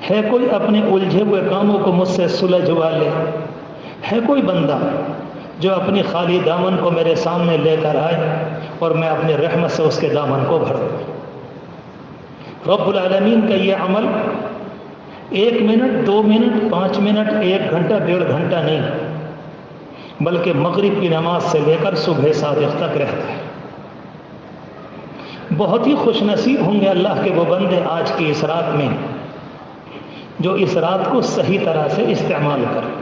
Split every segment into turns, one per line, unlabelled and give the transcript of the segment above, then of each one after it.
ہے کوئی اپنے الجھے ہوئے کاموں کو مجھ سے سلجھوا لے؟ ہے کوئی بندہ جو اپنی خالی دامن کو میرے سامنے لے کر آئے اور میں اپنی رحمت سے اس کے دامن کو بھر دوں؟ رب العالمین کا یہ عمل 1 منٹ 2 منٹ 5 منٹ 1 گھنٹہ 1.5 گھنٹہ نہیں، بلکہ مغرب کی نماز سے لے کر صبح صادق تک رہتا ہے۔ بہت ہی خوش نصیب ہوں گے اللہ کے وہ بندے آج کی اس رات میں جو اس رات کو صحیح طرح سے استعمال کریں۔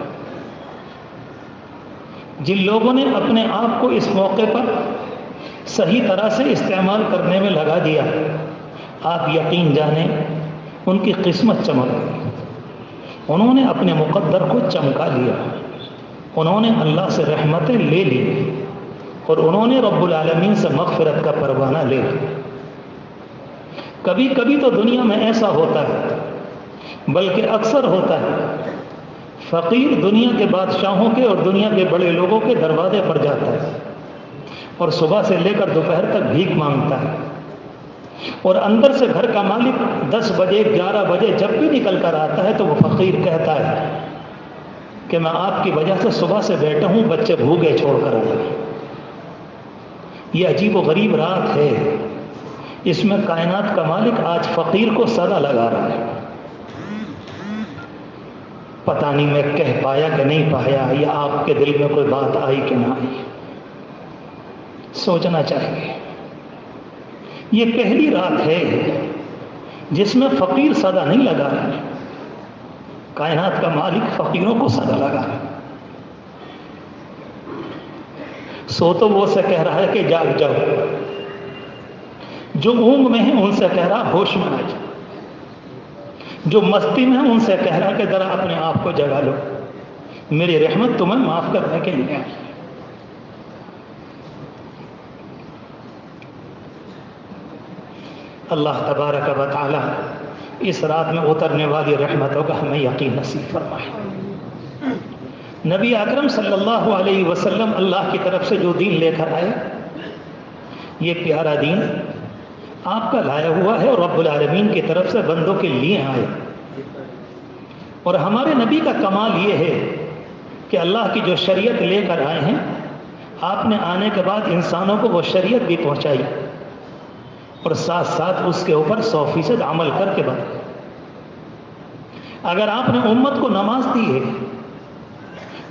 جن لوگوں نے اپنے آپ کو اس موقع پر صحیح طرح سے استعمال کرنے میں لگا دیا، آپ یقین جانیں ان کی قسمت چمک گئی، انہوں نے اپنے مقدر کو چمکا لیا، انہوں نے اللہ سے رحمتیں لے لی اور انہوں نے رب العالمین سے مغفرت کا پروانہ لے لیا۔ کبھی کبھی تو دنیا میں ایسا ہوتا ہے، بلکہ اکثر ہوتا ہے، فقیر دنیا کے بادشاہوں کے اور دنیا کے بڑے لوگوں کے دروازے پر جاتا ہے اور صبح سے لے کر دوپہر تک بھیک مانگتا ہے، اور اندر سے گھر کا مالک 10 بجے 11 بجے جب بھی نکل کر آتا ہے تو وہ فقیر کہتا ہے کہ میں آپ کی وجہ سے صبح سے بیٹھا ہوں، بچے بھوکے چھوڑ کر آئے۔ یہ عجیب و غریب رات ہے، اس میں کائنات کا مالک آج فقیر کو صدا لگا رہا ہے۔ پتہ نہیں میں کہہ پایا کہ نہیں پایا، یا آپ کے دل میں کوئی بات آئی کہ نہ آئی، سوچنا چاہیے۔ یہ پہلی رات ہے جس میں فقیر صدا نہیں لگا رہا، کائنات کا مالک فقیروں کو صدا لگا رہا۔ سو تو وہ سے کہہ رہا ہے کہ جاگ جاؤ، جو اونگ میں ہیں ان سے کہہ رہا ہوش میں آ جاؤ، جو مستی میں ہیں ان سے کہہ رہا کہ ذرا اپنے آپ کو جگا لو، میری رحمت تمہیں معاف کرنے کے لیے آئی۔ اللہ تبارک و تعالی اس رات میں اترنے والی رحمتوں کا ہمیں یقین نصیب فرمائے۔ نبی اکرم صلی اللہ علیہ وسلم اللہ کی طرف سے جو دین لے کر آئے، یہ پیارا دین آپ کا لایا ہوا ہے اور رب العالمین کی طرف سے بندوں کے لیے آئے۔ اور ہمارے نبی کا کمال یہ ہے کہ اللہ کی جو شریعت لے کر آئے ہیں، آپ نے آنے کے بعد انسانوں کو وہ شریعت بھی پہنچائی اور ساتھ ساتھ اس کے اوپر 100% عمل کر کے بتایا۔ اگر آپ نے امت کو نماز دی ہے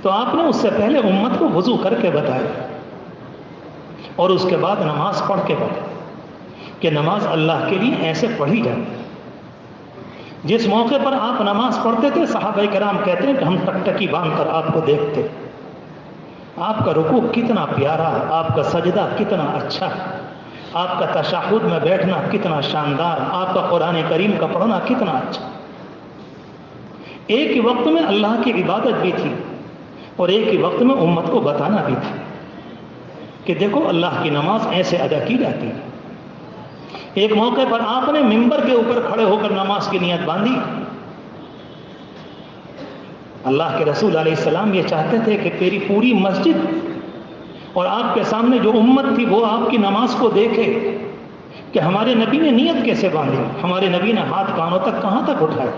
تو آپ نے اس سے پہلے امت کو وضو کر کے بتایا اور اس کے بعد نماز پڑھ کے بتایا کہ نماز اللہ کے لیے ایسے پڑھی جاتی ہے۔ جس موقع پر آپ نماز پڑھتے تھے صحابہ کرام کہتے ہیں کہ ہم ٹکٹکی باندھ کر آپ کو دیکھتے، آپ کا رکوع کتنا پیارا، آپ کا سجدہ کتنا اچھا، آپ کا تشہد میں بیٹھنا کتنا شاندار، آپ کا قرآن کریم کا پڑھنا کتنا اچھا۔ ایک ہی وقت میں اللہ کی عبادت بھی تھی اور ایک ہی وقت میں امت کو بتانا بھی تھا کہ دیکھو اللہ کی نماز ایسے ادا کی جاتی ہے۔ ایک موقع پر آپ نے منبر کے اوپر کھڑے ہو کر نماز کی نیت باندھی۔ اللہ کے رسول علیہ السلام یہ چاہتے تھے کہ تیری پوری مسجد اور آپ کے سامنے جو امت تھی وہ آپ کی نماز کو دیکھے کہ ہمارے نبی نے نیت کیسے باندھی، ہمارے نبی نے ہاتھ کانوں تک کہاں تک اٹھائے،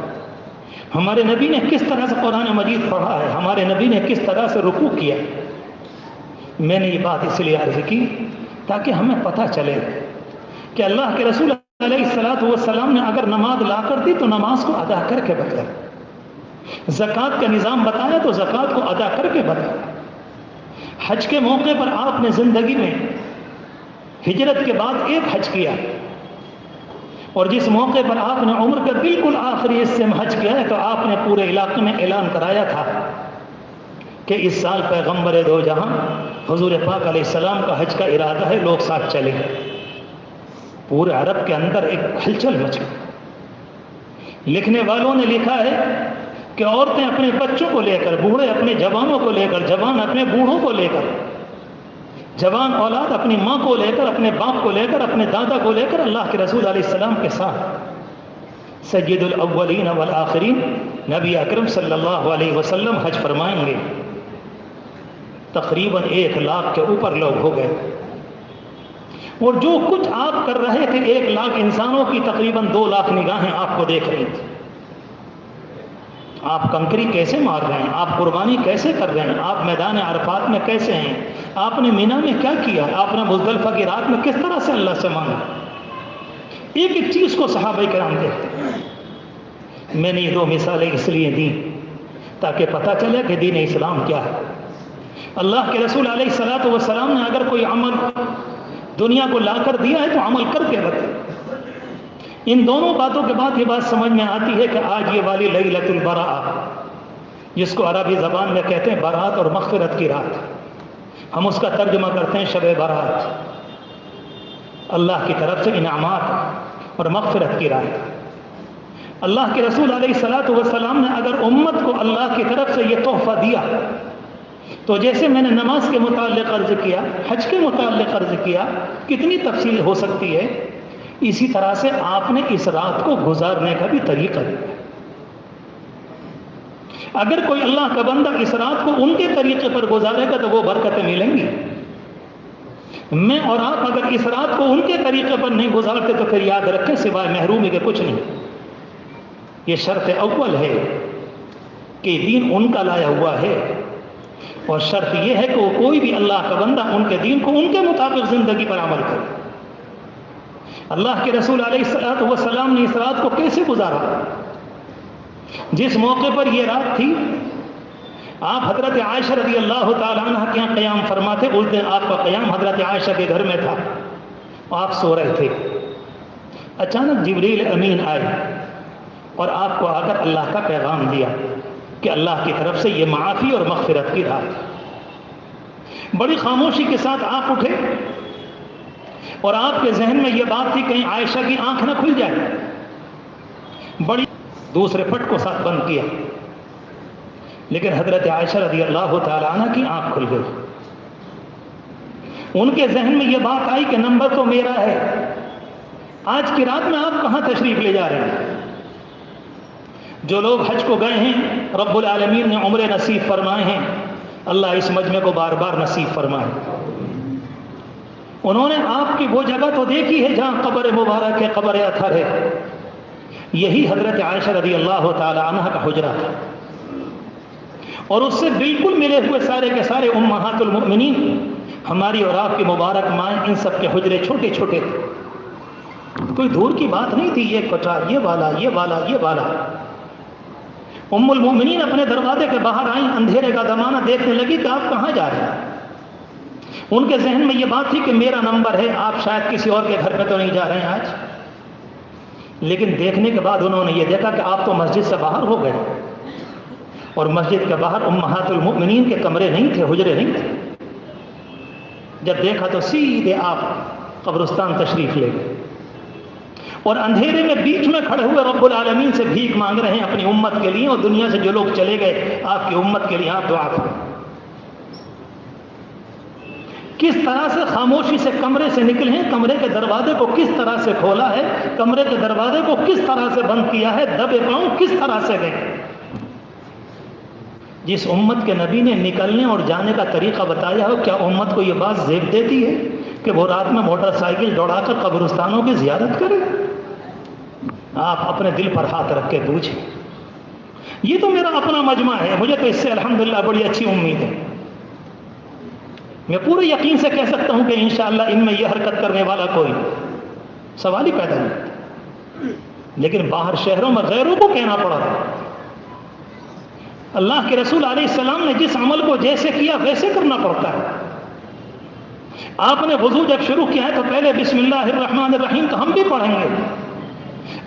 ہمارے نبی نے کس طرح سے قرآن مجید پڑھا ہے، ہمارے نبی نے کس طرح سے رکوع کیا۔ میں نے یہ بات اس لیے عرض کی تاکہ ہمیں پتہ چلے کہ اللہ کے رسول علیہ السلام نے اگر نماز لا کر دی تو نماز کو ادا کر کے بتایا، زکوٰۃ کا نظام بتایا تو زکوٰۃ کو ادا کر کے بتایا، حج کے موقع پر آپ نے زندگی میں ہجرت کے بعد ایک حج کیا اور جس موقع پر آپ نے عمر کا بالکل آخری حصے میں حج کیا ہے تو آپ نے پورے علاقے میں اعلان کرایا تھا کہ اس سال پیغمبر دو جہاں حضور پاک علیہ السلام کا حج کا ارادہ ہے، لوگ ساتھ چلیں۔ پورے عرب کے اندر ایک ہلچل مچ گئی۔ لکھنے والوں نے لکھا ہے کہ عورتیں اپنے بچوں کو لے کر، بوڑھے اپنے جوانوں کو لے کر، جوان اپنے بوڑھوں کو لے کر، جوان اولاد اپنی ماں کو لے کر، اپنے باپ کو لے کر، اپنے دادا کو لے کر اللہ کے رسول علیہ السلام کے ساتھ سید الاولین والآخرین نبی اکرم صلی اللہ علیہ وسلم حج فرمائیں گے۔ تقریباً 1 لاکھ کے اوپر لوگ ہو گئے اور جو کچھ آپ کر رہے تھے 1 لاکھ انسانوں کی تقریباً 2 لاکھ نگاہیں آپ کو دیکھ رہی تھی۔ آپ کنکری کیسے مار رہے ہیں، آپ قربانی کیسے کر رہے ہیں، آپ میدان عرفات میں کیسے ہیں، آپ نے مینا میں کیا کیا، آپ نے مزدلفہ کی رات میں کس طرح سے اللہ سے مانگا. ایک ایک چیز کو صحابہ کرام دیکھتے ہیں. میں نے یہ 2 مثالیں اس لیے دی تاکہ پتہ چلے کہ دین اسلام کیا ہے. اللہ کے رسول علیہ الصلوۃ والسلام نے اگر کوئی عمل دنیا کو لا کر دیا ہے تو عمل کر کے رکھے. ان دونوں باتوں کے بعد یہ بات سمجھ میں آتی ہے کہ آج یہ والی لیلۃ البراء، جس کو عربی زبان میں کہتے ہیں برات اور مغفرت کی رات، ہم اس کا ترجمہ کرتے ہیں شب برات، اللہ کی طرف سے انعامات اور مغفرت کی رات. اللہ کے رسول علیہ الصلوۃ والسلام نے اگر امت کو اللہ کی طرف سے یہ تحفہ دیا تو جیسے میں نے نماز کے متعلق عرض کیا، حج کے متعلق عرض کیا، کتنی تفصیل ہو سکتی ہے، اسی طرح سے آپ نے اس رات کو گزارنے کا بھی طریقہ دیا. اگر کوئی اللہ کا بندہ اس رات کو ان کے طریقے پر گزارے گا تو وہ برکتیں ملیں گی. میں اور آپ اگر اس رات کو ان کے طریقے پر نہیں گزارتے تو پھر یاد رکھیں سوائے محرومی کے کچھ نہیں. یہ شرط اول ہے کہ دین ان کا لایا ہوا ہے، اور شرط یہ ہے کہ وہ کوئی بھی اللہ کا بندہ ان کے دین کو ان کے مطابق زندگی پر عمل کرے. اللہ کے رسول علیہ الصلوۃ والسلام نے اس رات کو کیسے گزارا؟ جس موقع پر یہ رات تھی آپ حضرت عائشہ رضی اللہ تعالیٰ عنہ کے یہاں قیام فرماتے. اس دن آپ کا قیام حضرت عائشہ کے گھر میں تھا، آپ سو رہے تھے. اچانک جبریل امین آئے اور آپ کو آ کر اللہ کا پیغام دیا کہ اللہ کی طرف سے یہ معافی اور مغفرت کی رات. بڑی خاموشی کے ساتھ آپ اٹھے اور آپ کے ذہن میں یہ بات تھی کہیں عائشہ کی آنکھ نہ کھل جائے. بڑی دوسرے پٹ کو ساتھ بند کیا، لیکن حضرت عائشہ رضی اللہ تعالیٰ عنہ کی آنکھ کھل گئی. ان کے ذہن میں یہ بات آئی کہ نمبر تو میرا ہے، آج کی رات میں آپ کہاں تشریف لے جا رہے ہیں؟ جو لوگ حج کو گئے ہیں رب العالمین نے عمرے نصیب فرمائے ہیں، اللہ اس مجمع کو بار بار نصیب فرمائے. انہوں نے آپ کی وہ جگہ تو دیکھی ہے جہاں قبر مبارک ہے، قبر اطہر ہے. یہی حضرت عائشہ رضی اللہ تعالی عنہ کا حجرہ تھا، اور اس سے بالکل ملے ہوئے سارے کے سارے امہات المؤمنین، ہماری اور آپ کی مبارک مائیں، ان سب کے حجرے چھوٹے چھوٹے تھے. کوئی دور کی بات نہیں تھی، یہ کٹا، یہ والا، یہ والا، یہ والا. ام المؤمنین اپنے دروازے کے باہر آئیں، اندھیرے کا زمانہ، دیکھنے لگی کہ آپ کہاں جا رہے ہیں. ان کے ذہن میں یہ بات تھی کہ میرا نمبر ہے، آپ شاید کسی اور کے گھر پہ تو نہیں جا رہے ہیں آج. لیکن دیکھنے کے بعد انہوں نے یہ دیکھا کہ آپ تو مسجد سے باہر ہو گئے، اور مسجد کے باہر امہات المؤمنین کے کمرے نہیں تھے، حجرے نہیں تھے. جب دیکھا تو سیدھے آپ قبرستان تشریف لے گئے، اور اندھیرے میں بیچ میں کھڑے ہوئے رب العالمین سے بھیک مانگ رہے ہیں اپنی امت کے لیے، اور دنیا سے جو لوگ چلے گئے آپ کی امت کے لیے آپ دعا کریں. کس طرح سے خاموشی سے کمرے سے نکلے ہیں، کمرے کے دروازے کو کس طرح سے کھولا ہے، کمرے کے دروازے کو کس طرح سے بند کیا ہے، دبے پاؤں کس طرح سے گئے. جس امت کے نبی نے نکلنے اور جانے کا طریقہ بتایا ہو، کیا امت کو یہ بات زیب دیتی ہے کہ وہ رات میں موٹر سائیکل دوڑا کر قبرستانوں کی زیارت کرے؟ آپ اپنے دل پر ہاتھ رکھ کے پوچھیں. یہ تو میرا اپنا مجمع ہے، مجھے تو اس سے الحمدللہ بڑی اچھی امید ہے. میں پورے یقین سے کہہ سکتا ہوں کہ انشاءاللہ ان میں یہ حرکت کرنے والا کوئی سوال ہی پیدا نہیں. لیکن باہر شہروں میں غیروں کو کہنا پڑا تھا. اللہ کے رسول علیہ السلام نے جس عمل کو جیسے کیا ویسے کرنا پڑتا ہے. آپ نے وضو جب شروع کیا ہے تو پہلے بسم اللہ الرحمن الرحیم تو ہم بھی پڑھیں گے.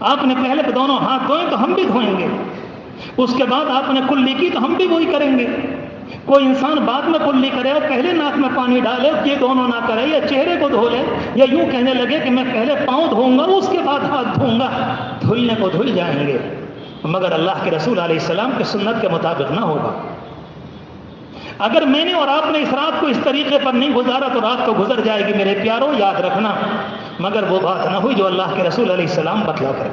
آپ نے پہلے دونوں ہاتھ دھوئے تو ہم بھی دھوئیں گے. اس کے بعد آپ نے کلی کی تو ہم بھی وہی کریں گے. کوئی انسان بعد میں کلی کرے اور پہلے ناک میں پانی ڈالے، یہ دونوں نہ کرے، یا چہرے کو دھو لے، یا یوں کہنے لگے کہ میں پہلے پاؤں دھوؤں گا اس کے بعد ہاتھ دھوؤں گا، دھلنے کو دھل جائیں گے. مگر اللہ کے رسول علیہ السلام کی سنت کے مطابق نہ ہوگا. اگر میں نے اور آپ نے اس رات کو اس طریقے پر نہیں گزارا تو رات تو گزر جائے گی میرے پیاروں، یاد رکھنا. مگر وہ بات نہ ہوئی جو اللہ کے رسول علیہ السلام بتلا کرے.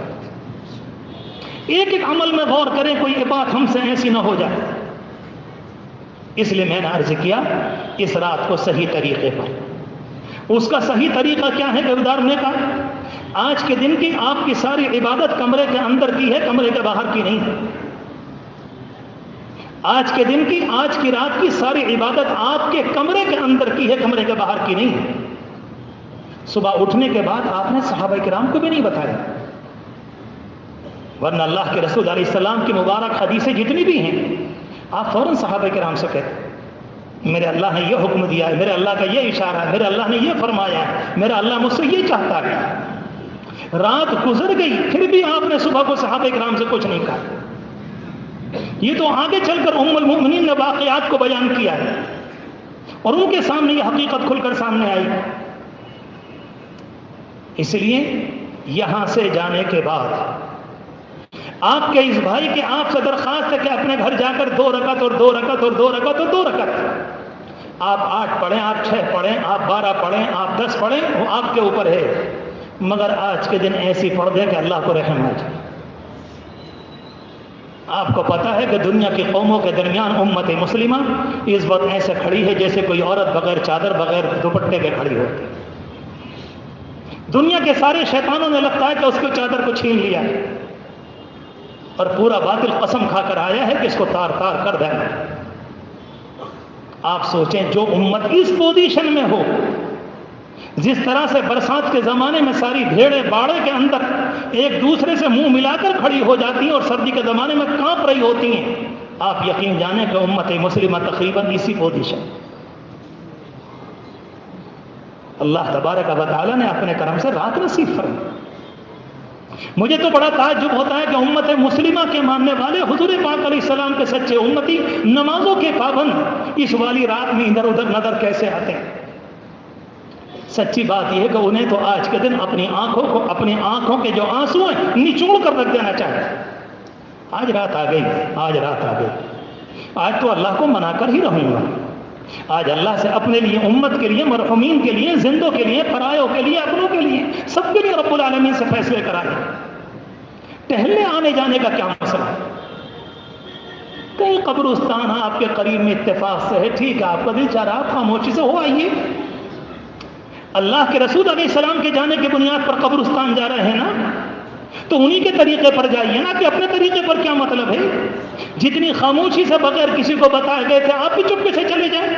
ایک ایک عمل میں غور کریں، کوئی بات ہم سے ایسی نہ ہو جائے. اس لیے میں نے عرض کیا اس رات کو صحیح طریقے پر. اس کا صحیح طریقہ کیا ہے گزارنے کا؟ آج کے دن کی آپ کی ساری عبادت کمرے کے اندر کی ہے، کمرے کے باہر کی نہیں ہے. آج کے دن کی، آج کی رات کی ساری عبادت آپ کے کمرے کے اندر کی ہے، کمرے کے باہر کی نہیں ہے۔ صبح اٹھنے کے بعد آپ نے صحابہ کرام کو بھی نہیں بتایا، ورنہ اللہ کے رسول علیہ السلام کی مبارک حدیثیں جتنی بھی ہیں آپ فوراً صحابہ کرام سے کہتے میرے اللہ نے یہ حکم دیا ہے، میرے اللہ کا یہ اشارہ ہے، میرے اللہ نے یہ فرمایا ہے، میرا اللہ مجھ سے یہ چاہتا ہے۔ رات گزر گئی پھر بھی آپ نے صبح کو صحابہ کرام سے کچھ نہیں کہا۔ یہ تو آگے چل کر ام المؤمنین نے واقعات کو بیان کیا ہے اور ان کے سامنے یہ حقیقت کھل کر سامنے آئی۔ اس لیے یہاں سے جانے کے بعد آپ کے اس بھائی کی آپ سے درخواست ہے کہ اپنے گھر جا کر 2 رکعت اور 2 رکعت اور 2 رکعت اور 2 رکعت، آپ 8 پڑھیں، آپ 6 پڑھیں، آپ 12 پڑھیں، آپ 10 پڑھیں، وہ آپ کے اوپر ہے، مگر آج کے دن ایسی پڑھ دے کہ اللہ کو رحم آ جائے۔ آپ کو پتا ہے کہ دنیا کی قوموں کے درمیان امت مسلمہ اس وقت ایسے کھڑی ہے جیسے کوئی عورت بغیر چادر بغیر دوپٹے کے کھڑی ہوتی۔ دنیا کے سارے شیطانوں نے لگتا ہے کہ اس کو چادر کو چھین لیا ہے اور پورا باطل قسم کھا کر آیا ہے کہ اس کو تار تار کر دینا۔ آپ سوچیں جو امت اس پوزیشن میں ہو، جس طرح سے برسات کے زمانے میں ساری بھیڑیں باڑے کے اندر ایک دوسرے سے منہ ملا کر کھڑی ہو جاتی ہیں اور سردی کے زمانے میں کانپ رہی ہوتی ہیں، آپ یقین جانیں کہ امت مسلمہ تقریباً اسی پوزیشن۔ اللہ تبارک و تعالیٰ نے اپنے کرم سے رات نصیب فرمائی۔ مجھے تو بڑا تعجب ہوتا ہے کہ امت مسلمہ کے ماننے والے حضور پاک علیہ السلام کے سچے امتی نمازوں کے پابند اس والی رات میں ادھر ادھر نظر کیسے آتے ہیں۔ سچی بات یہ ہے کہ انہیں تو آج کے دن اپنی آنکھوں کے جو آنسو ہیں نچوڑ کر رکھ دینا چاہیے۔ آج رات آ گئی، آج رات آ گئی، آج تو اللہ کو منا کر ہی رہوں گا۔ آج اللہ سے اپنے لیے، امت کے لیے، مرحومین کے لیے، زندوں کے لیے، پرایوں کے لیے، اپنوں کے لیے، سب کے لیے رب العالمین سے فیصلے کرائے۔ ٹہلنے آنے جانے کا کیا مسئلہ ہے؟ کہیں قبرستان آپ کے قریب میں اتفاق سے ہے، ٹھیک ہے، آپ کا دل چاہ رہا، آپ خاموشی سے ہو آئیے۔ اللہ کے رسول علیہ السلام کے جانے کی بنیاد پر قبرستان جا رہے ہیں نا، تو انہی کے طریقے پر جائیے نا، کہ اپنے طریقے پر کیا مطلب ہے؟ جتنی خاموشی سے بغیر کسی کو بتائے گئے تھے آپ بھی چپکے سے چلے جائیں۔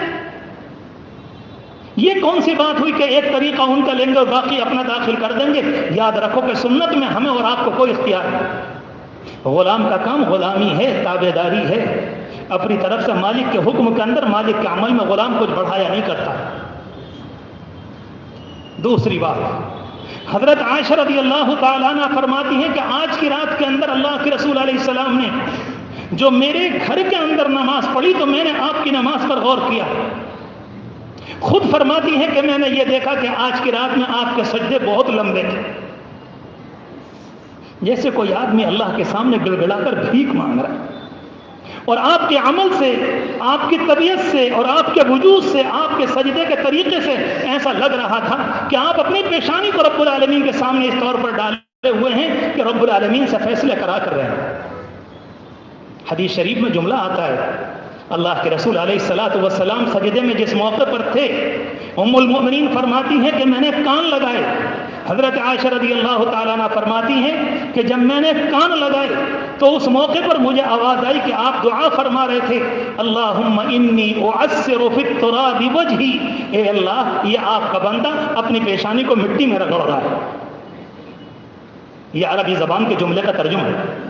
یہ کون سی بات ہوئی کہ ایک طریقہ ان کا لیں گے اور باقی اپنا داخل کر دیں گے؟ یاد رکھو کہ سنت میں ہمیں اور آپ کو کوئی اختیار نہیں۔ غلام کا کام غلامی ہے، تابع داری ہے، اپنی طرف سے مالک کے حکم کے اندر، مالک کے عمل میں غلام کچھ بڑھایا نہیں کرتا۔ دوسری بات، حضرت عائشہ رضی اللہ تعالیٰ عنہ فرماتی ہیں کہ آج کی رات کے اندر اللہ کے رسول علیہ السلام نے جو میرے گھر کے اندر نماز پڑھی تو میں نے آپ کی نماز پر غور کیا۔ خود فرماتی ہیں کہ میں نے یہ دیکھا کہ آج کی رات میں آپ کے سجدے بہت لمبے تھے، جیسے کوئی آدمی اللہ کے سامنے گڑ گڑا کر بھیک مانگ رہا ہے، اور آپ کے عمل سے، آپ کی طبیعت سے اور آپ کے وجود سے، آپ کے سجدے کے طریقے سے ایسا لگ رہا تھا کہ آپ اپنی پیشانی کو رب العالمین کے سامنے اس طور پر ڈالے ہوئے ہیں کہ رب العالمین سے فیصلے کرا کر رہے ہیں۔ حدیث شریف میں جملہ آتا ہے، اللہ کے رسول علیہ السلام سجدے میں جس موقع پر تھے، ام المؤمنین فرماتی ہیں کہ میں نے کان لگائے۔ حضرت عائشہ رضی اللہ تعالیٰ عنہ فرماتی ہیں کہ جب میں نے کان لگائے تو اس موقع پر مجھے آواز آئی کہ آپ دعا فرما رہے تھے، اللہم انی اعصر فی التراب وجہی، اے اللہ یہ آپ کا بندہ اپنی پیشانی کو مٹی میں رگڑ رہا ہے۔ یہ عربی زبان کے جملے کا ترجمہ ہے۔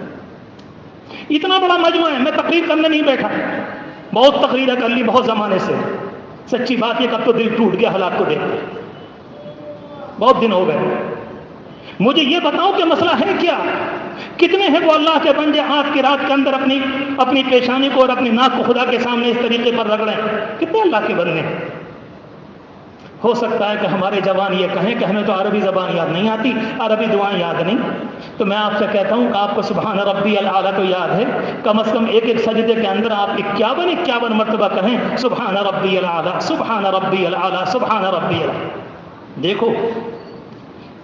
اتنا بڑا مجموعہ ہے، میں تقریر کرنے نہیں بیٹھا، بہت تقریریں کر لی بہت زمانے سے، سچی بات یہ کب تو دل ٹوٹ گیا حالات کو دیکھ کر، بہت دن ہو گئے۔ مجھے یہ بتاؤ کہ مسئلہ ہے کیا؟ کتنے ہیں وہ اللہ کے بندے آج کی رات کے اندر اپنی پیشانی کو اور اپنی ناک کو خدا کے سامنے اس طریقے پر رگڑیں؟ کتنے اللہ کے بندے ہیں؟ ہو سکتا ہے کہ ہمارے جوان یہ کہیں کہ ہمیں تو عربی زبان یاد نہیں آتی، عربی دعائیں یاد نہیں، تو میں آپ سے کہتا ہوں کہ آپ کو سبحان ربی الاعلیٰ تو یاد ہے، کم از کم ایک ایک سجدے کے اندر آپ 51 مرتبہ کہیں سبحان ربی الاعلیٰ، سبحان ربی الاعلیٰ، سبحان ربی الاعلیٰ۔ دیکھو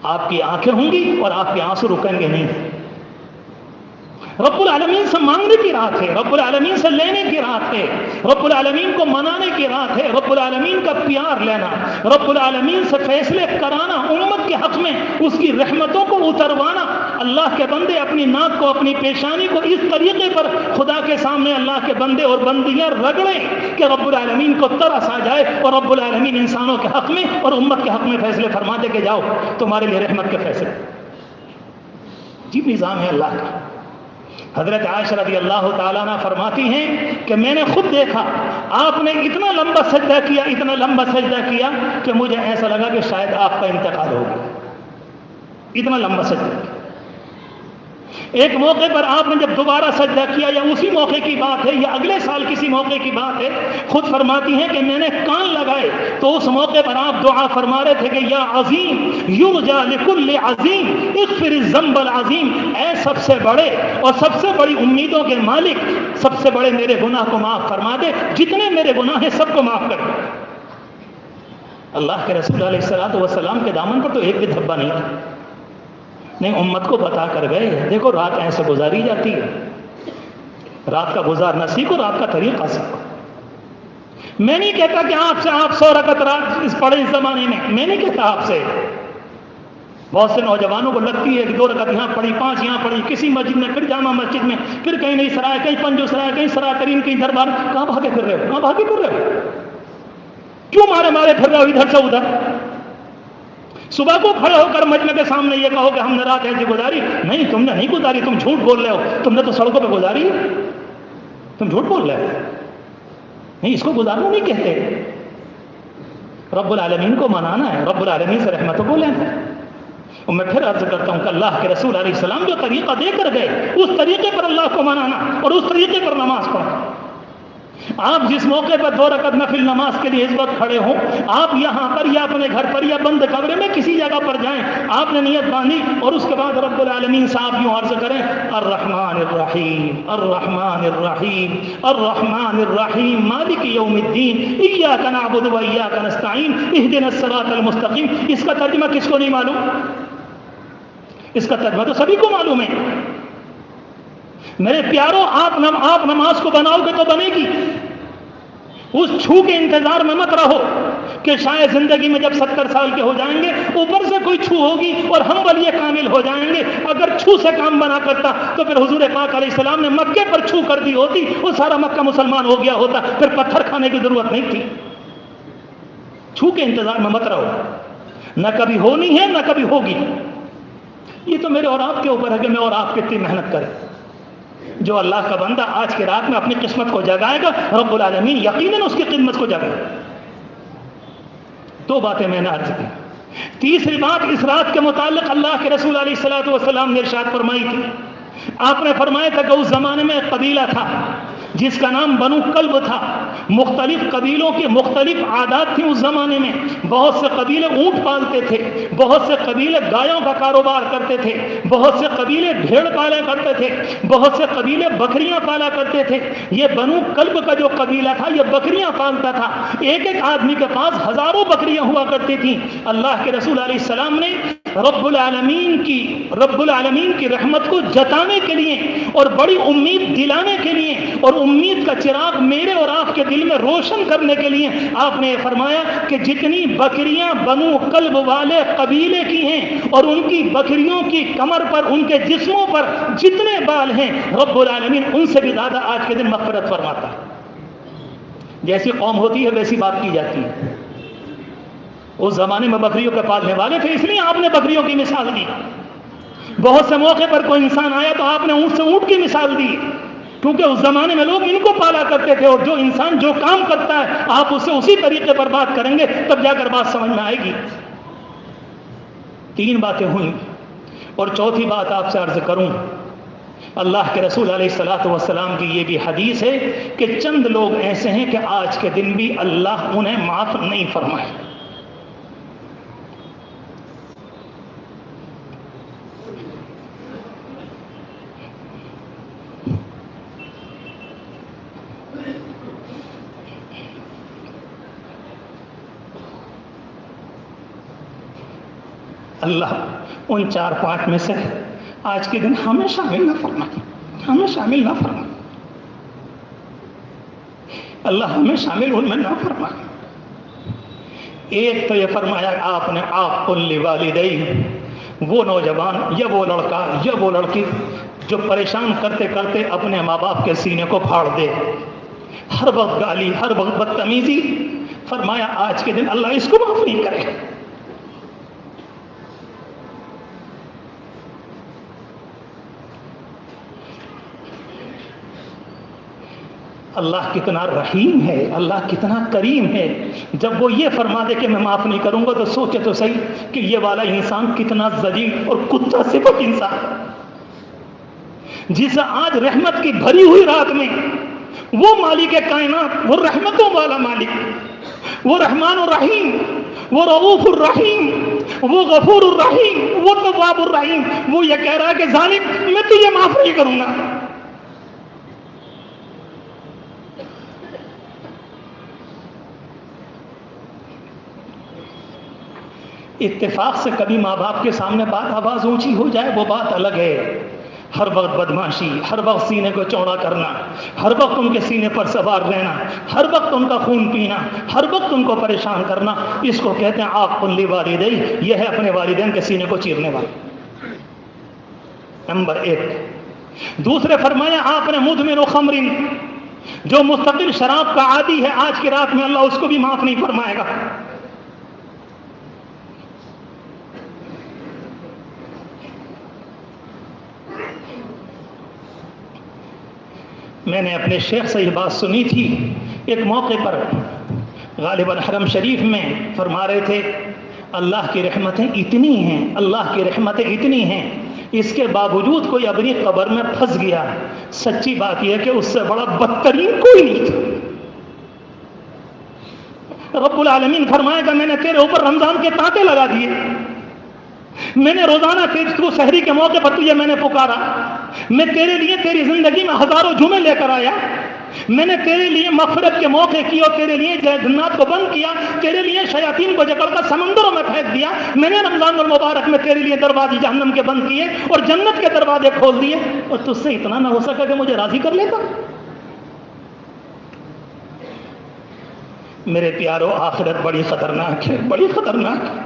آپ کی آنکھیں ہوں گی اور آپ کے آنسو رکیں گے نہیں۔ رب العالمین سے مانگنے کی رات ہے، رب العالمین سے لینے کی رات ہے، رب العالمین کو منانے کی رات ہے، رب العالمین کا پیار لینا، رب العالمین سے فیصلے کرانا، امت کے حق میں اس کی رحمتوں کو اتروانا، اللہ کے بندے اپنی ناک کو اپنی پیشانی کو اس طریقے پر خدا کے سامنے اللہ کے بندے اور بندیاں رگڑیں کہ رب العالمین کو ترس آ جائے اور رب العالمین انسانوں کے حق میں اور امت کے حق میں فیصلے فرما دے کہ جاؤ تمہارے لیے رحمت کے فیصلے. جی نظام ہے اللہ کا. حضرت عائشہ رضی اللہ تعالیٰ عنہ فرماتی ہیں کہ میں نے خود دیکھا آپ نے اتنا لمبا سجدہ کیا کہ مجھے ایسا لگا کہ شاید آپ کا انتقال ہو گیا. اتنا لمبا سجدہ کیا. ایک موقع پر آپ نے جب دوبارہ سجدہ کیا، یا اسی موقع کی بات ہے یا اگلے سال کسی موقع کی بات ہے، خود فرماتی ہیں کہ میں نے کان لگائے تو اس موقع پر آپ دعا فرما رہے تھے کہ یا عظیم یرجا لکل عظیم اغفر الذنب العظیم، اے سب سے بڑے اور سب سے بڑی امیدوں کے مالک، سب سے بڑے میرے گناہ کو معاف فرما دے، جتنے میرے گناہ ہیں سب کو معاف کر دے. اللہ کے رسول علیہ الصلوۃ والسلام کے دامن پر تو ایک بھی دھبا نہیں تھا. نہیں، امت کو بتا کر گئے دیکھو رات ایسے گزاری جاتی ہے، رات کا گزارنا سیکھو، رات کا طریقہ سیکھو. میں نہیں کہتا کہ آپ سے آپ 100 رکعت رات اس پڑھے اس زمانے میں نہیں کہتا آپ سے. بہت سے نوجوانوں کو لگتی ہے کہ 2 رکعت یہاں پڑھی، 5 یہاں پڑھی، کسی مسجد میں، پھر جامع مسجد میں، پھر کہیں نہیں سرائے، کہیں پنجو سرائے، کہیں سرائے ترین، کہیں دربار. کہاں بھاگے پھر رہے ہو؟ کیوں مارے پھر رہے ہو ادھر سے ادھر؟ صبح کو کھڑے ہو کر مجمع کے سامنے یہ کہو کہ ہم نے رات ایسی گزاری. نہیں، تم نے نہیں گزاری، تم جھوٹ بول رہے ہو. تم نے تو سڑکوں پہ گزاری ہے، تم جھوٹ بول رہے ہو. نہیں، اس کو گزارنا نہیں کہتے. رب العالمین کو منانا ہے، رب العالمین سے رحمتوں کو لینا ہے. اور میں پھر عرض کرتا ہوں کہ اللہ کے رسول علیہ السلام جو طریقہ دے کر گئے، اس طریقے پر اللہ کو منانا اور اس طریقے پر نماز پڑھنا. آپ جس موقع پر 2 رکعت نفل نماز کے لیے اس وقت کھڑے ہوں، آپ یہاں پر یا اپنے گھر پر یا بند کمرے میں کسی جگہ پر جائیں، آپ نے نیت باندھی اور اس کے بعد رب العالمین سے آپ یوں عرض کریں الرحمن الرحیم الرحمن الرحیم الرحمن الرحیم مالک یوم الدین ایاک نعبد و ایاک نستعین اہدنا الصراط المستقیم. اس کا ترجمہ کس کو نہیں معلوم؟ اس کا ترجمہ تو سبھی کو معلوم ہے. میرے پیاروں، آپ نماز کو بناؤ گے تو بنے گی. اس چھو کے انتظار میں مت رہو کہ شاید زندگی میں جب 70 سال کے ہو جائیں گے اوپر سے کوئی چھو ہوگی اور ہم ولی کامل ہو جائیں گے. اگر چھو سے کام بنا کرتا تو پھر حضور پاک علیہ السلام نے مکے پر چھو کر دی ہوتی، وہ سارا مکہ مسلمان ہو گیا ہوتا، پھر پتھر کھانے کی ضرورت نہیں تھی. چھو کے انتظار میں مت رہو، نہ کبھی ہونی ہے نہ کبھی ہوگی. یہ تو میرے اور آپ کے اوپر ہے کہ میں اور آپ کتنی محنت کریں. جو اللہ کا بندہ آج کی رات میں اپنی قسمت کو جگائے گا، رب العالمین یقیناً اس کی قسمت کو جگائے گا. 2 باتیں میں نے عرض کی. تیسری بات اس رات کے متعلق اللہ کے رسول علیہ الصلوۃ والسلام نے ارشاد فرمائی تھی. آپ نے فرمایا تھا کہ اس زمانے میں ایک قبیلہ تھا جس کا نام بنو کلب تھا. مختلف قبیلوں کی مختلف عادات تھیں اس زمانے میں. بہت سے قبیلے اونٹ پالتے تھے، بہت سے قبیلے گایوں کا کاروبار کرتے تھے، بہت سے قبیلے بھیڑ پالا کرتے تھے، بہت سے قبیلے بکریاں پالا کرتے تھے. یہ بنو کلب کا جو قبیلہ تھا یہ بکریاں پالتا تھا. ایک ایک آدمی کے پاس ہزاروں بکریاں ہوا کرتی تھیں. اللہ کے رسول علیہ السلام نے رب العالمین کی رحمت کو جتانے کے لیے اور بڑی امید دلانے کے لیے اور امید کا چراغ میرے اور آپ کے دل میں روشن کرنے کے لیے آپ نے فرمایا کہ جتنی بکریاں بنو کلب والے قبیلے کی ہیں اور ان کی بکریوں کی کمر پر، ان کے جسموں پر جتنے بال ہیں، رب العالمین ان سے بھی زیادہ آج کے دن مغفرت فرماتا ہے. جیسی قوم ہوتی ہے ویسی بات کی جاتی ہے. اس زمانے میں بکریوں کے پالنے والے تھے، اس لیے آپ نے بکریوں کی مثال دی. بہت سے موقع پر کوئی انسان آیا تو آپ نے اونٹ سے اونٹ کی مثال دی، کیونکہ اس زمانے میں لوگ ان کو پالا کرتے تھے. اور جو انسان جو کام کرتا ہے آپ اس سے اسی طریقے پر بات کریں گے تب جا کر بات سمجھ میں آئے گی. 3 باتیں ہوئیں اور چوتھی بات آپ سے عرض کروں. اللہ کے رسول علیہ الصلوۃ والسلام کی یہ بھی حدیث ہے کہ چند لوگ ایسے ہیں کہ آج کے دن بھی اللہ انہیں معاف نہیں فرمائے. اللہ ان 4-5 میں سے آج کے دن ہمیں شامل نہ فرمائے، ہمیں شامل نہ فرمائے. اللہ ہمیں شامل ان میں نہ فرمائے. ایک تو یہ فرمایا آپ نے آپ لوالدیہ وہ نوجوان یا وہ لڑکا یا وہ لڑکی جو پریشان کرتے کرتے اپنے ماں باپ کے سینے کو پھاڑ دے، ہر وقت گالی، ہر وقت بدتمیزی، فرمایا آج کے دن اللہ اس کو معاف نہیں کرے. اللہ کتنا رحیم ہے، اللہ کتنا کریم ہے. جب وہ یہ فرما دے کہ میں معاف نہیں کروں گا تو سوچے تو صحیح کہ یہ والا انسان کتنا ذلیل اور کتا صفت انسان، جسے آج رحمت کی بھری ہوئی رات میں وہ مالک کائنات، وہ رحمتوں والا مالک، وہ رحمان الرحیم، وہ رؤوف الرحیم، وہ غفور الرحیم، وہ تواب الرحیم، وہ یہ کہہ رہا ہے کہ ظالم میں تجھے معاف نہیں کروں گا. اتفاق سے کبھی ماں باپ کے سامنے بات آواز اونچی ہو جائے وہ بات الگ ہے. ہر وقت بدماشی، ہر وقت سینے کو چوڑا کرنا، ہر وقت ان کے سینے پر سوار رہنا، ہر وقت ان کا خون پینا، ہر وقت ان کو پریشان کرنا، اس کو کہتے ہیں عاق لوالدیہ. یہ ہے اپنے والدین کے سینے کو چیرنے والا. نمبر 1. دوسرے فرمایا آپ نے مدمن خمر، جو مستقل شراب کا عادی ہے، آج کی رات میں اللہ اس کو بھی معاف نہیں فرمائے گا. میں نے اپنے شیخ سے یہ بات سنی تھی ایک موقع پر، غالباً حرم شریف میں فرما رہے تھے اللہ کی رحمتیں اتنی ہیں، اللہ کی رحمتیں اتنی ہیں، اس کے باوجود کوئی اپنی قبر میں پھنس گیا. سچی بات یہ ہے کہ اس سے بڑا بدترین کوئی نہیں تھا. رب العالمین فرمائے گا میں نے تیرے اوپر رمضان کے تانتے لگا دیے، میں نے روزانہ تو سحری کے موقع پر تجھے میں نے پکارا، میں تیرے لیے تیری زندگی میں ہزاروں جمعے لے کر آیا، میں نے تیرے لیے مغفرت کے موقع کیے اور تیرے لیے جنات کو بند کیا، تیرے لیے شیاطین کو جکڑ کر سمندروں میں پھینک دیا، میں نے رمضان المبارک میں تیرے لیے دروازے جہنم کے بند کیے اور جنت کے دروازے کھول دیے، اور تجھ سے اتنا نہ ہو سکا کہ مجھے راضی کر لیتا. میرے پیارو آخرت بڑی خطرناک ہے، بڑی خطرناک ہے.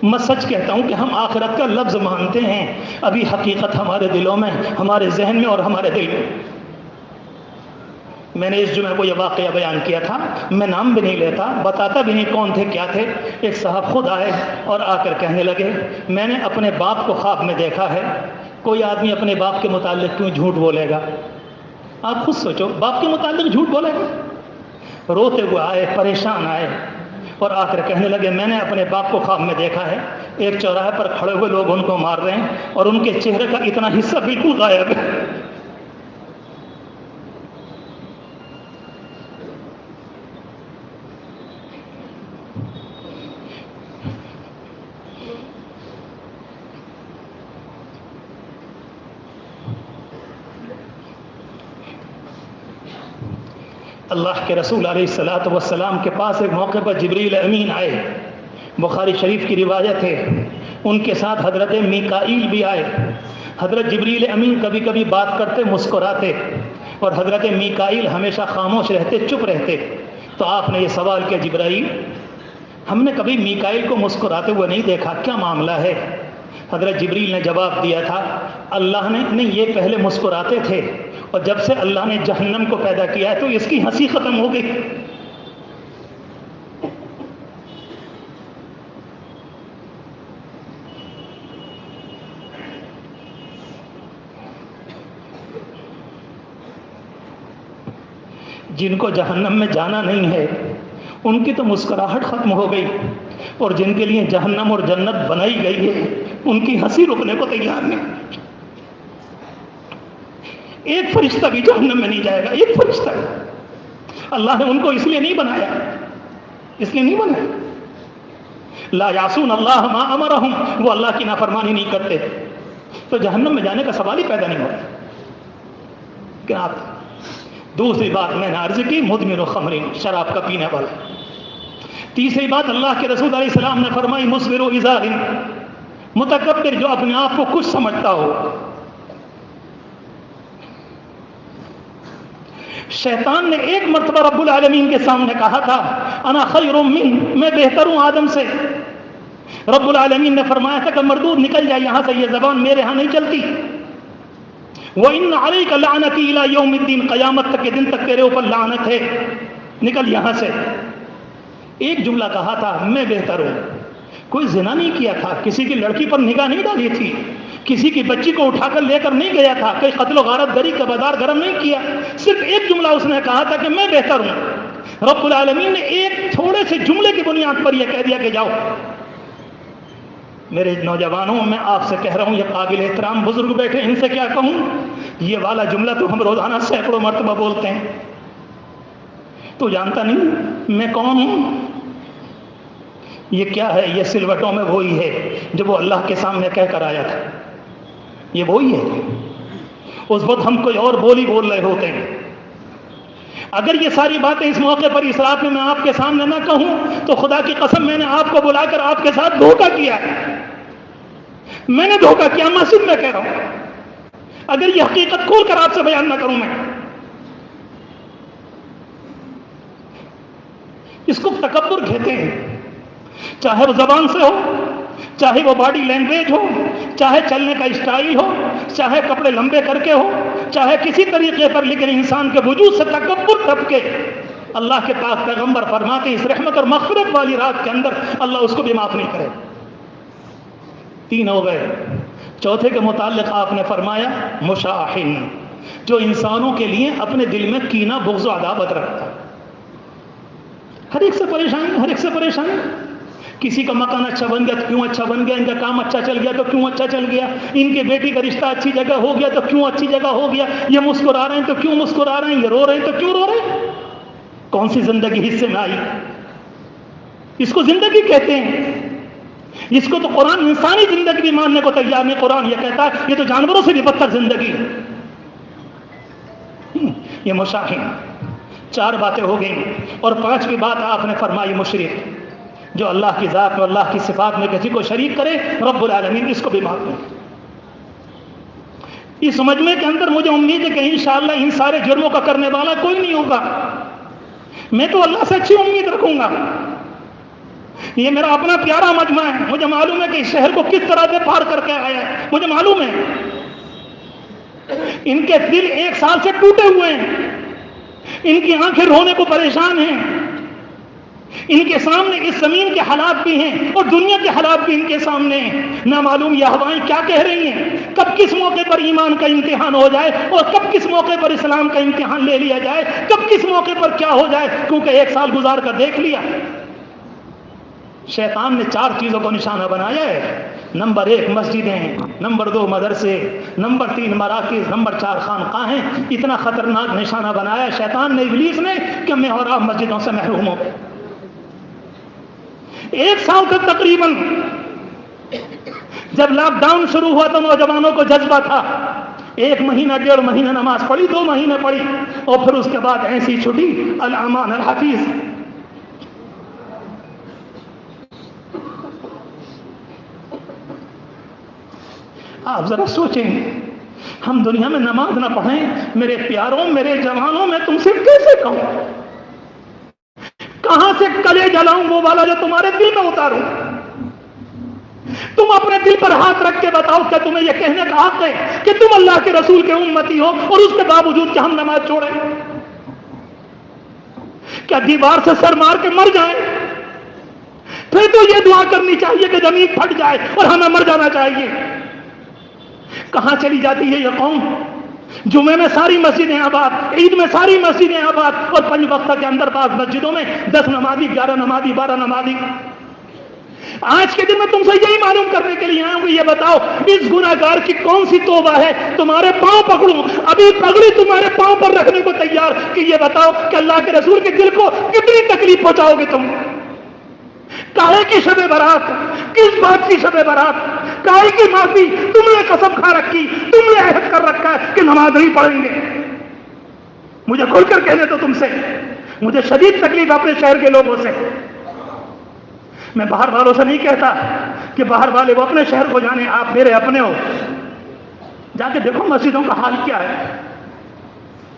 میں سچ کہتا ہوں کہ ہم آخرت کا لفظ مانتے ہیں، ابھی حقیقت ہمارے دلوں میں، ہمارے ذہن میں اور ہمارے دل میں. میں نے اس جمعے کو یہ واقعہ بیان کیا تھا، میں نام بھی نہیں لیتا، بتاتا بھی نہیں کون تھے کیا تھے. ایک صاحب خود آئے اور آ کر کہنے لگے میں نے اپنے باپ کو خواب میں دیکھا ہے. کوئی آدمی اپنے باپ کے متعلق کیوں جھوٹ بولے گا؟ آپ خود سوچو، باپ کے متعلق جھوٹ بولے گا؟ روتے ہوئے آئے، پریشان آئے اور آ کر کہنے لگے میں نے اپنے باپ کو خواب میں دیکھا ہے، ایک چوراہے پر کھڑے ہوئے لوگ ان کو مار رہے ہیں اور ان کے چہرے کا اتنا حصہ بالکل غائب ہے. اللہ کے رسول علیہ الصلوۃ والسلام کے پاس ایک موقع پر جبریل امین آئے، بخاری شریف کی روایت ہے. ان کے ساتھ حضرت میکائیل بھی آئے. حضرت جبریل امین کبھی کبھی بات کرتے مسکراتے اور حضرت میکائیل ہمیشہ خاموش رہتے، چپ رہتے. تو آپ نے یہ سوال کیا جبرائیل ہم نے کبھی میکائیل کو مسکراتے ہوئے نہیں دیکھا، کیا معاملہ ہے؟ حضرت جبریل نے جواب دیا تھا اللہ نے نہیں، یہ پہلے مسکراتے تھے اور جب سے اللہ نے جہنم کو پیدا کیا ہے تو اس کی ہنسی ختم ہو گئی. جن کو جہنم میں جانا نہیں ہے ان کی تو مسکراہٹ ختم ہو گئی، اور جن کے لیے جہنم اور جنت بنائی گئی ہے ان کی ہنسی رکنے کو تیار نہیں. ایک فرشتہ بھی جہنم میں نہیں جائے گا، ایک فرشتہ. اللہ نے ان کو اس لیے نہیں بنایا، اس لیے نہیں بنایا. لا یعصون اللہ ما امرہم، وہ اللہ کی نافرمانی نہیں کرتے، تو جہنم میں جانے کا سوال ہی پیدا نہیں ہوتا. کہ آپ دوسری بات میں نے عرض کی مدمن خمر، شراب کا پینے والا. تیسری بات اللہ کے رسول علیہ السلام نے فرمائی مسبر ازار، متکبر جو اپنے آپ کو کچھ سمجھتا ہو. شیطان نے ایک مرتبہ رب العالمین کے سامنے کہا تھا انا خیر من، میں بہتر ہوں آدم سے. رب العالمین نے فرمایا تھا کہ مردود نکل جائے یہاں سے، یہ زبان میرے ہاں نہیں چلتی. وَإِنَّ عَلَيْكَ لَعْنَتِي إِلَىٰ يَوْمِ الدِّينِ، قیامت تک کے دن تک تیرے اوپر لعنت ہے، نکل یہاں سے. ایک جملہ کہا تھا میں بہتر ہوں. کوئی زنا نہیں کیا تھا، کسی کی لڑکی پر نگاہ نہیں ڈالی تھی، کسی کی بچی کو اٹھا کر لے کر نہیں گیا تھا، کوئی قتل و غارت گری کا بازار گرم نہیں کیا. صرف ایک جملہ اس نے کہا تھا کہ میں بہتر ہوں. رب العالمین نے ایک تھوڑے سے جملے کی بنیاد پر یہ کہہ دیا کہ جاؤ. میرے نوجوانوں، میں آپ سے کہہ رہا ہوں، یہ قابل احترام بزرگ بیٹھے، ان سے کیا کہوں؟ یہ والا جملہ تو ہم روزانہ سینکڑوں مرتبہ بولتے ہیں. تو جانتا نہیں میں کون ہوں؟ یہ کیا ہے؟ یہ سلوٹوں میں وہی ہے جو وہ اللہ کے سامنے کہہ کر آیا تھا. یہ وہی ہے. اس وقت ہم کوئی اور بولی بول رہے ہوتے ہیں. اگر یہ ساری باتیں اس موقع پر اس رات میں میں آپ کے سامنے نہ کہوں تو خدا کی قسم میں نے آپ کو بلا کر آپ کے ساتھ دھوکہ کیا ہے. میں نے دھوکہ کیا، مسجد میں کہہ رہا ہوں. اگر یہ حقیقت کھول کر آپ سے بیان نہ کروں، میں اس کو تکبر کہتے ہیں. چاہے وہ زبان سے ہو، چاہے وہ باڈی لینگویج ہو، چاہے چلنے کا اسٹائل ہو، چاہے کپڑے لمبے کر کے ہو، چاہے کسی طریقے پر، لیکن انسان کے وجود سے تکبر ٹپکے. اللہ کے پاک پیغمبر فرماتے ہیں اس رحمت اور مغفرت والی رات کے اندر اللہ اس کو بھی معاف نہیں کرے. 3 ہو گئے. چوتھے کے متعلق آپ نے فرمایا مشاحن، جو انسانوں کے لیے اپنے دل میں کینہ، بغض و عداوت رکھتا. ہر ایک سے پریشان، ہر ایک سے پریشان. کسی کا مکان اچھا بن گیا تو کیوں اچھا بن گیا، ان کا کام اچھا چل گیا تو کیوں اچھا چل گیا، ان کے بیٹی کا رشتہ اچھی جگہ ہو گیا تو کیوں اچھی جگہ ہو گیا، یہ مسکرا رہے ہیں تو کیوں مسکرا رہے ہیں، یہ رو رہے ہیں تو کیوں رو رہے ہیں. کون سی زندگی حصے میں آئی؟ اس کو زندگی کہتے ہیں. اس کو تو قرآن انسانی زندگی بھی ماننے کو تیار نہیں. قرآن یہ کہتا ہے یہ تو جانوروں سے بھی بدتر زندگی ہے. یہ مشاہین. 4 باتیں ہو گئیں اور 5ویں بات آپ نے فرمائی مشرک، جو اللہ کی ذات میں، اللہ کی صفات میں کسی کو شریک کرے، رب العالمین اس کو بھی معاف کرے. اس مجمع کے اندر مجھے امید ہے کہ انشاءاللہ ان سارے جرموں کا کرنے والا کوئی نہیں ہوگا. میں تو اللہ سے اچھی امید رکھوں گا. یہ میرا اپنا پیارا مجمع ہے. مجھے معلوم ہے کہ اس شہر کو کس طرح سے پار کر کے آیا ہے، مجھے معلوم ہے. ان کے دل 1 سال سے ٹوٹے ہوئے ہیں، ان کی آنکھیں رونے کو پریشان ہیں. ان کے سامنے اس زمین کے حالات بھی ہیں اور دنیا کے حالات بھی ان کے سامنے ہیں. نہ معلوم یہ ہوائیں کیا کہہ رہی ہیں، کب کس موقع پر ایمان کا امتحان ہو جائے اور کب کس موقع پر اسلام کا امتحان لے لیا جائے، کب کس موقع پر کیا ہو جائے. کیونکہ 1 سال گزار کر دیکھ لیا. شیطان نے 4 چیزوں کو نشانہ بنایا ہے. نمبر 1 مسجدیں، نمبر 2 مدرسے، نمبر 3 مراکز، نمبر 4 خانقاہیں. اتنا خطرناک نشانہ بنایا شیطان نے، ابلیس نے، کہ محراب مسجدوں سے محروم ہو گئے. 1 سال تک تقریباً جب لاک ڈاؤن شروع ہوا تو نوجوانوں کو جذبہ تھا. 1 مہینہ 1.5 مہینہ نماز پڑھی، 2 مہینے پڑھی اور پھر اس کے بعد ایسی چھٹی الامان الحفیظ. آپ ذرا سوچیں، ہم دنیا میں نماز نہ پڑھیں. میرے پیاروں، میرے جوانوں، میں تم سے کیسے کہوں؟ کہاں سے کلے جلاؤں وہ والا جو تمہارے دل میں اتاروں؟ تم اپنے دل پر ہاتھ رکھ کے بتاؤ، کیا تمہیں یہ کہنے کا حق ہے کہ تم اللہ کے رسول کے امتی ہو اور اس کے باوجود کہ ہم نماز چھوڑیں؟ کیا دیوار سے سر مار کے مر جائیں؟ پھر تو یہ دعا کرنی چاہیے کہ زمین پھٹ جائے اور ہمیں مر جانا چاہیے. کہاں چلی جاتی ہے یہ قوم؟ جمعے میں ساری مسجدیں آباد، عید میں ساری مسجدیں آباد اور 5 وقت کے اندر بعض مسجدوں میں 10 نمازی، 11 نمازی، 12 نمازی. آج کے دن میں تم سے یہی معلوم کرنے کے لیے آیا ہوں کہ یہ بتاؤ اس گناہگار کی کون سی توبہ ہے؟ تمہارے پاؤں پکڑوں، ابھی پگڑی تمہارے پاؤں پر رکھنے کو تیار کہ یہ بتاؤ کہ اللہ کے رسول کے دل کو کتنی تکلیف پہنچاؤ گے تم؟ کاہے کی شب برات؟ کس بات کی شب برات؟ کاہے کی معافی؟ تم نے قسم کھا رکھی، تم نے عہد کر رکھا ہے کہ نماز نہیں پڑھیں گے. مجھے کھل کر کہنے تو تم سے، مجھے شدید تکلیف اپنے شہر کے لوگوں سے. میں باہر والوں سے نہیں کہتا کہ باہر والے وہ اپنے شہر کو جانے، آپ میرے اپنے ہو. جا کے دیکھو مسجدوں کا حال کیا ہے.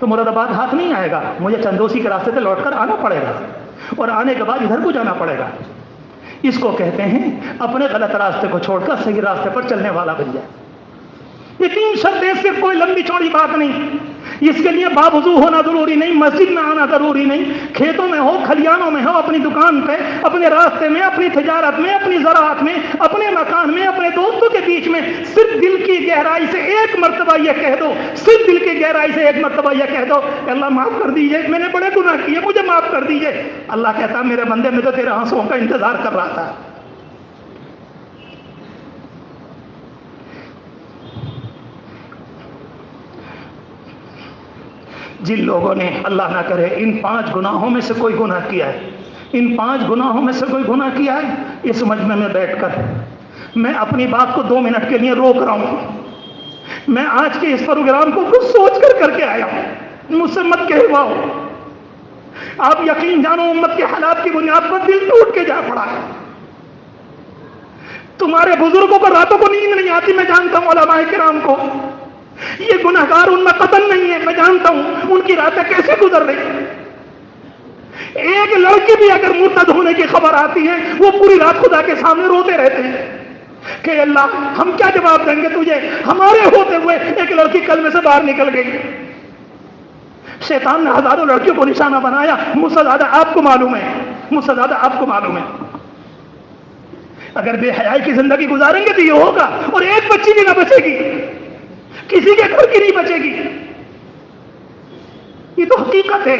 تو مرادآباد ہاتھ نہیں آئے گا، مجھے چندوسی کے راستے سے لوٹ کر آنا پڑے گا، اور آنے کے بعد ادھر کو جانا پڑے گا۔ اس کو کہتے ہیں اپنے غلط راستے کو چھوڑ کر صحیح راستے پر چلنے والا بن جائے۔ یہ 3 شرطیں، صرف کوئی لمبی چوڑی بات نہیں۔ اس کے لیے باوضو ہونا ضروری نہیں، مسجد میں آنا ضروری نہیں، کھیتوں میں ہو، کھلیانوں میں ہو، اپنی دکان پہ، اپنے راستے میں، اپنی تجارت میں، اپنی زراعت میں، اپنے مکان میں، اپنے دوستوں کے بیچ میں صرف دل کی گہرائی سے ایک مرتبہ یہ کہہ دو، صرف دل کی گہرائی سے ایک مرتبہ یہ کہہ دو، اللہ معاف کر دیجئے، میں نے بڑے گناہ کیے، مجھے معاف کر دیجئے۔ اللہ کہتا میرے بندے، میں تو تیرے آنسوؤں کا انتظار کر رہا تھا۔ جن لوگوں نے اللہ نہ کرے ان 5 گناہوں میں سے کوئی گناہ کیا ہے، ان 5 گناہوں میں سے کوئی گناہ کیا ہے، اس مجمع میں بیٹھ کر میں اپنی بات کو 2 منٹ کے لیے روک رہا ہوں۔ میں آج کے اس پروگرام کو کچھ سوچ کر کے آیا ہوں، مجھ سے مت کہواؤ۔ آپ یقین جانو امت کے حالات کی بنیاد پر دل ٹوٹ کے جا پڑا ہے۔ تمہارے بزرگوں کو راتوں کو نیند نہیں آتی، میں جانتا ہوں، علماء کرام کو۔ یہ گناہگار ان میں قتل نہیں ہے، میں جانتا ہوں ان کی راتیں کیسے گزر رہی۔ ایک لڑکی بھی اگر مرتد ہونے کی خبر آتی ہے، وہ پوری رات خدا کے سامنے روتے رہتے ہیں کہ اللہ ہم کیا جواب دیں گے تجھے، ہمارے ہوتے ہوئے ایک لڑکی کلمے سے باہر نکل گئی۔ شیطان نے ہزاروں لڑکیوں کو نشانہ بنایا، مجھ سے زیادہ آپ کو معلوم ہے، مجھ سے زیادہ آپ کو معلوم ہے۔ اگر بے حیائی کی زندگی گزاریں گے تو یہ ہوگا، اور ایک بچی بھی نہ بچے گی، کسی کے گھر کی نہیں بچے گی۔ یہ تو حقیقت ہے۔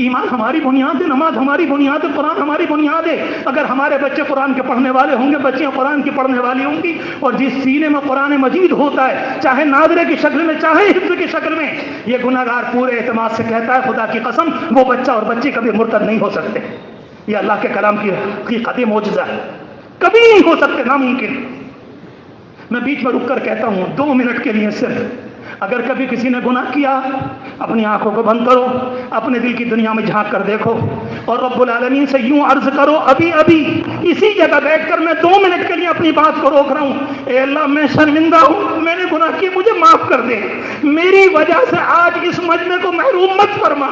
ایمان ہماری بنیاد ہے، نماز ہماری بنیاد ہے، قرآن ہماری بنیاد ہے۔ اگر ہمارے بچے قرآن کے پڑھنے والے ہوں گے، بچیاں قرآن کی پڑھنے والی ہوں گی، اور جس سینے میں قرآن مجید ہوتا ہے، چاہے ناظرے کی شکل میں چاہے حفظ کی شکل میں، یہ گناہگار پورے اعتماد سے کہتا ہے خدا کی قسم وہ بچہ اور بچی کبھی مرتد نہیں ہو سکتے۔ یہ اللہ کے کلام کی حقیقت معجزہ ہے، کبھی نہیں ہو سکتے، ناممکن۔ میں بیچ میں رک کر کہتا ہوں 2 منٹ کے لیے صرف، اگر کبھی کسی نے گناہ کیا، اپنی آنکھوں کو بند کرو، اپنے دل کی دنیا میں جھانک کر دیکھو، اور رب العالمین سے یوں عرض کرو، ابھی اسی جگہ بیٹھ کر میں 2 منٹ کے لیے اپنی بات کو روک رہا ہوں، اے اللہ میں شرمندہ ہوں، میں نے گناہ کیا، مجھے معاف کر دے، میری وجہ سے آج اس مجمع کو محروم مت فرما۔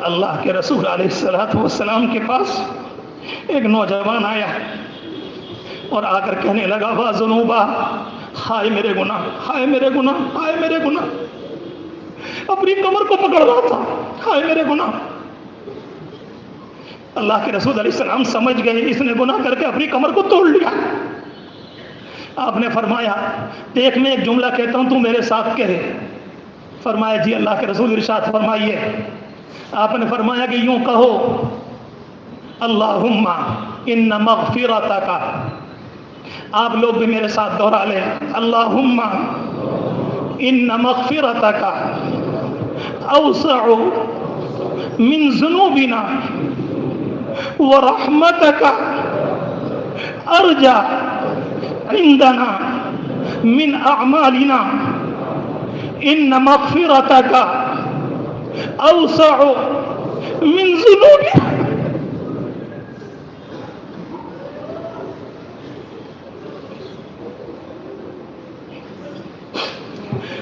اللہ کے رسول علیہ السلام کے پاس ایک نوجوان آیا اور آ کر کہنے لگا وا ذنوبا، ہائے میرے گناہ، ہائے میرے گناہ، ہائے میرے گناہ، اپنی کمر کو پکڑ رہا تھا، ہائے میرے گناہ۔ اللہ کے رسول علیہ السلام سمجھ گئے اس نے گناہ کر کے اپنی کمر کو توڑ لیا۔ آپ نے فرمایا دیکھ میں ایک جملہ کہتا ہوں تو میرے ساتھ کہے۔ فرمایا جی اللہ کے رسول ارشاد فرمائیے۔ آپ نے فرمایا کہ یوں کہو اللہم ان مغفرتک، آپ لوگ بھی میرے ساتھ دہرا لیں، اللہم ان مغفرتک اوسع من ذنوبنا ورحمتک ارجع عندنا من اعمالنا ان مغفرتک اوسع من ذنوبنا۔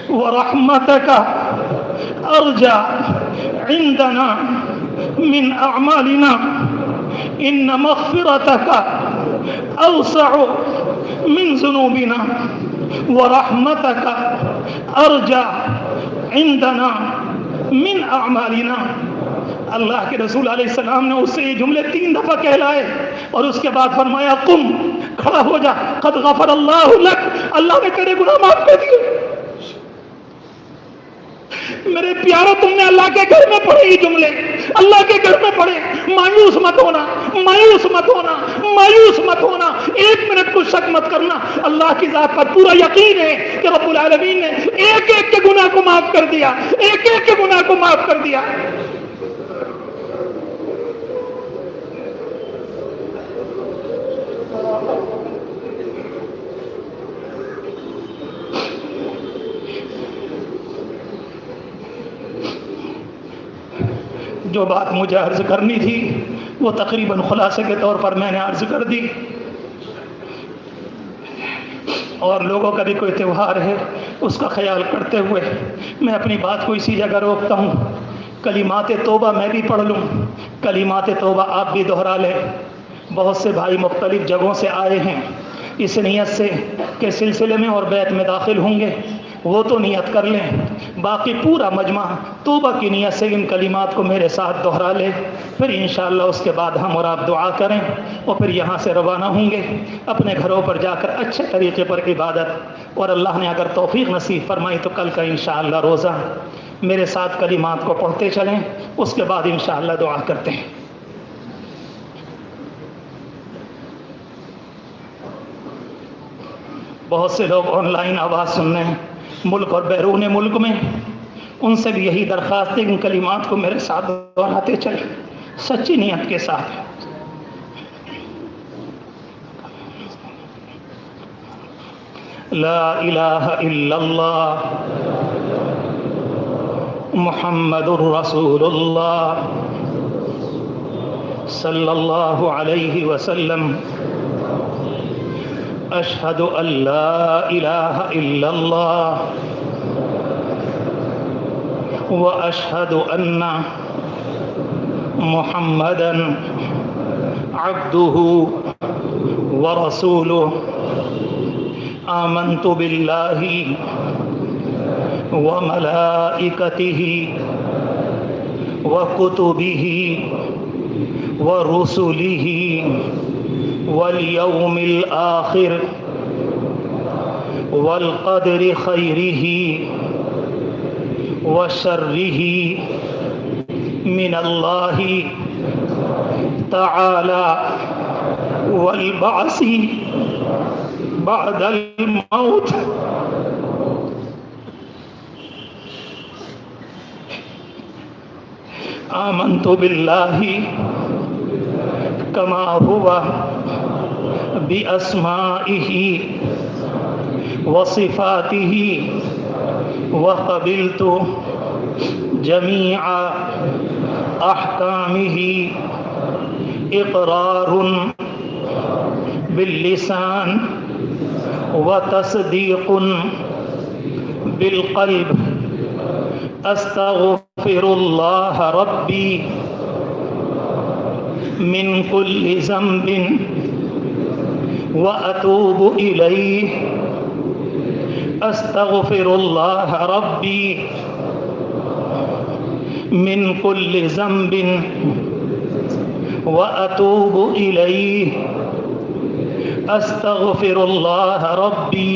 ورحمتك ارجع عندنا من اعمالنا ان مغفرتك اوسع من ذنوبنا ورحمتك ارجع عندنا من اعمالنا. اللہ کے رسول علیہ السلام نے اس سے یہ جملے 3 دفعہ کہلائے اور اس کے بعد فرمایا قم، کھڑا ہو جا، قد غفر اللہ لک، اللہ نے تیرے گناہ معاف کر دیے. میرے پیارو، تم نے اللہ کے گھر میں پڑھے یہ جملے، اللہ کے گھر میں پڑھے. مایوس مت ہونا، مایوس مت ہونا، مایوس مت ہونا، 1 منٹ کو شک مت کرنا. اللہ کی ذات پر پورا یقین ہے کہ رب العالمین نے ایک ایک کے گناہ کو معاف کر دیا، ایک ایک کے گناہ کو معاف کر دیا. جو بات مجھے عرض کرنی تھی وہ تقریباً خلاصے کے طور پر میں نے عرض کر دی. اور لوگوں کا بھی کوئی تہوار ہے، اس کا خیال کرتے ہوئے میں اپنی بات کو اسی جگہ روکتا ہوں. کلمات توبہ میں بھی پڑھ لوں، کلمات توبہ آپ بھی دہرا لیں. بہت سے بھائی مختلف جگہوں سے آئے ہیں اس نیت سے کہ سلسلے میں اور بیت میں داخل ہوں گے، وہ تو نیت کر لیں. باقی پورا مجمع توبہ کی نیت سے ان کلمات کو میرے ساتھ دہرا لے. پھر انشاءاللہ اس کے بعد ہم اور آپ دعا کریں اور پھر یہاں سے روانہ ہوں گے اپنے گھروں پر جا کر اچھے طریقے پر عبادت. اور اللہ نے اگر توفیق نصیب فرمائی تو کل کا انشاءاللہ روزہ میرے ساتھ کلمات کو پڑھتے چلیں، اس کے بعد انشاءاللہ دعا کرتے ہیں. بہت سے لوگ آن لائن آواز سن رہے ہیں ملک اور بیرون ملک میں، ان سے بھی یہی درخواست ہے کہ ان کلمات کو میرے ساتھ دہراتے چلیں سچی نیت کے ساتھ. لا الہ الا اللہ محمد الرسول اللہ صلی اللہ علیہ وسلم. اشہد ان لا الہ الا اللہ واشہد ان محمدا عبدہ ورسولہ. آمنت باللہ وملائکتہ وکتبہ ورسلہ والیوم الآخر والقدر خیرہ وشرہ من اللہ تعالی والبعث بعد الموت. آمنت باللہ کما ہوا بأسمائہ وصفاتہ وقبلت جمیع احکامہ اقرار باللسان وتصدیق بالقلب. استغفر اللہ ربی من كل ذنب وأتوب إليه. أستغفر الله ربي من كل ذنب وأتوب إليه. أستغفر الله ربي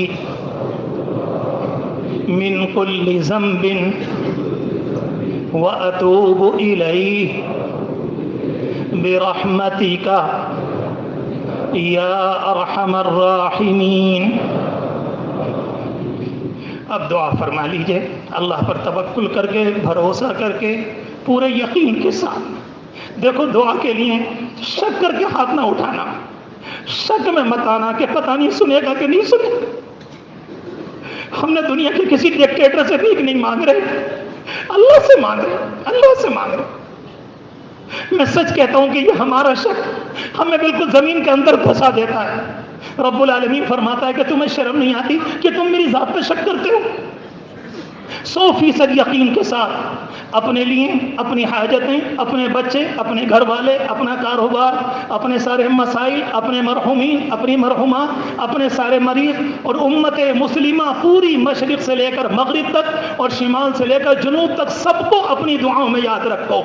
من كل ذنب وأتوب إليه برحمتک یا ارحم الراحمین. اب دعا فرما لیجئے اللہ پر توکل کر کے، بھروسہ کر کے، پورے یقین کے ساتھ. دیکھو دعا کے لیے شک کر کے ہاتھ نہ اٹھانا، شک میں مت آنا کہ پتہ نہیں سنے گا کہ نہیں سنے. ہم نے دنیا کے کسی ڈکٹیٹر سے بھیک نہیں مانگ رہے، اللہ سے مانگ رہے، اللہ سے مانگ رہے. میں سچ کہتا ہوں کہ یہ ہمارا شک ہمیں بالکل زمین کے اندر پھنسا دیتا ہے. رب العالمین فرماتا ہے کہ تمہیں شرم نہیں آتی کہ تم میری ذات پہ شک کرتے ہو. 100% یقین کے ساتھ اپنے لیے، اپنی حاجتیں، اپنے بچے، اپنے گھر والے، اپنا کاروبار، اپنے سارے مسائل، اپنے مرحومین، اپنی مرحومات، اپنے سارے مریض اور امت مسلمہ پوری مشرق سے لے کر مغرب تک اور شمال سے لے کر جنوب تک سب کو اپنی دعاؤں میں یاد رکھو۔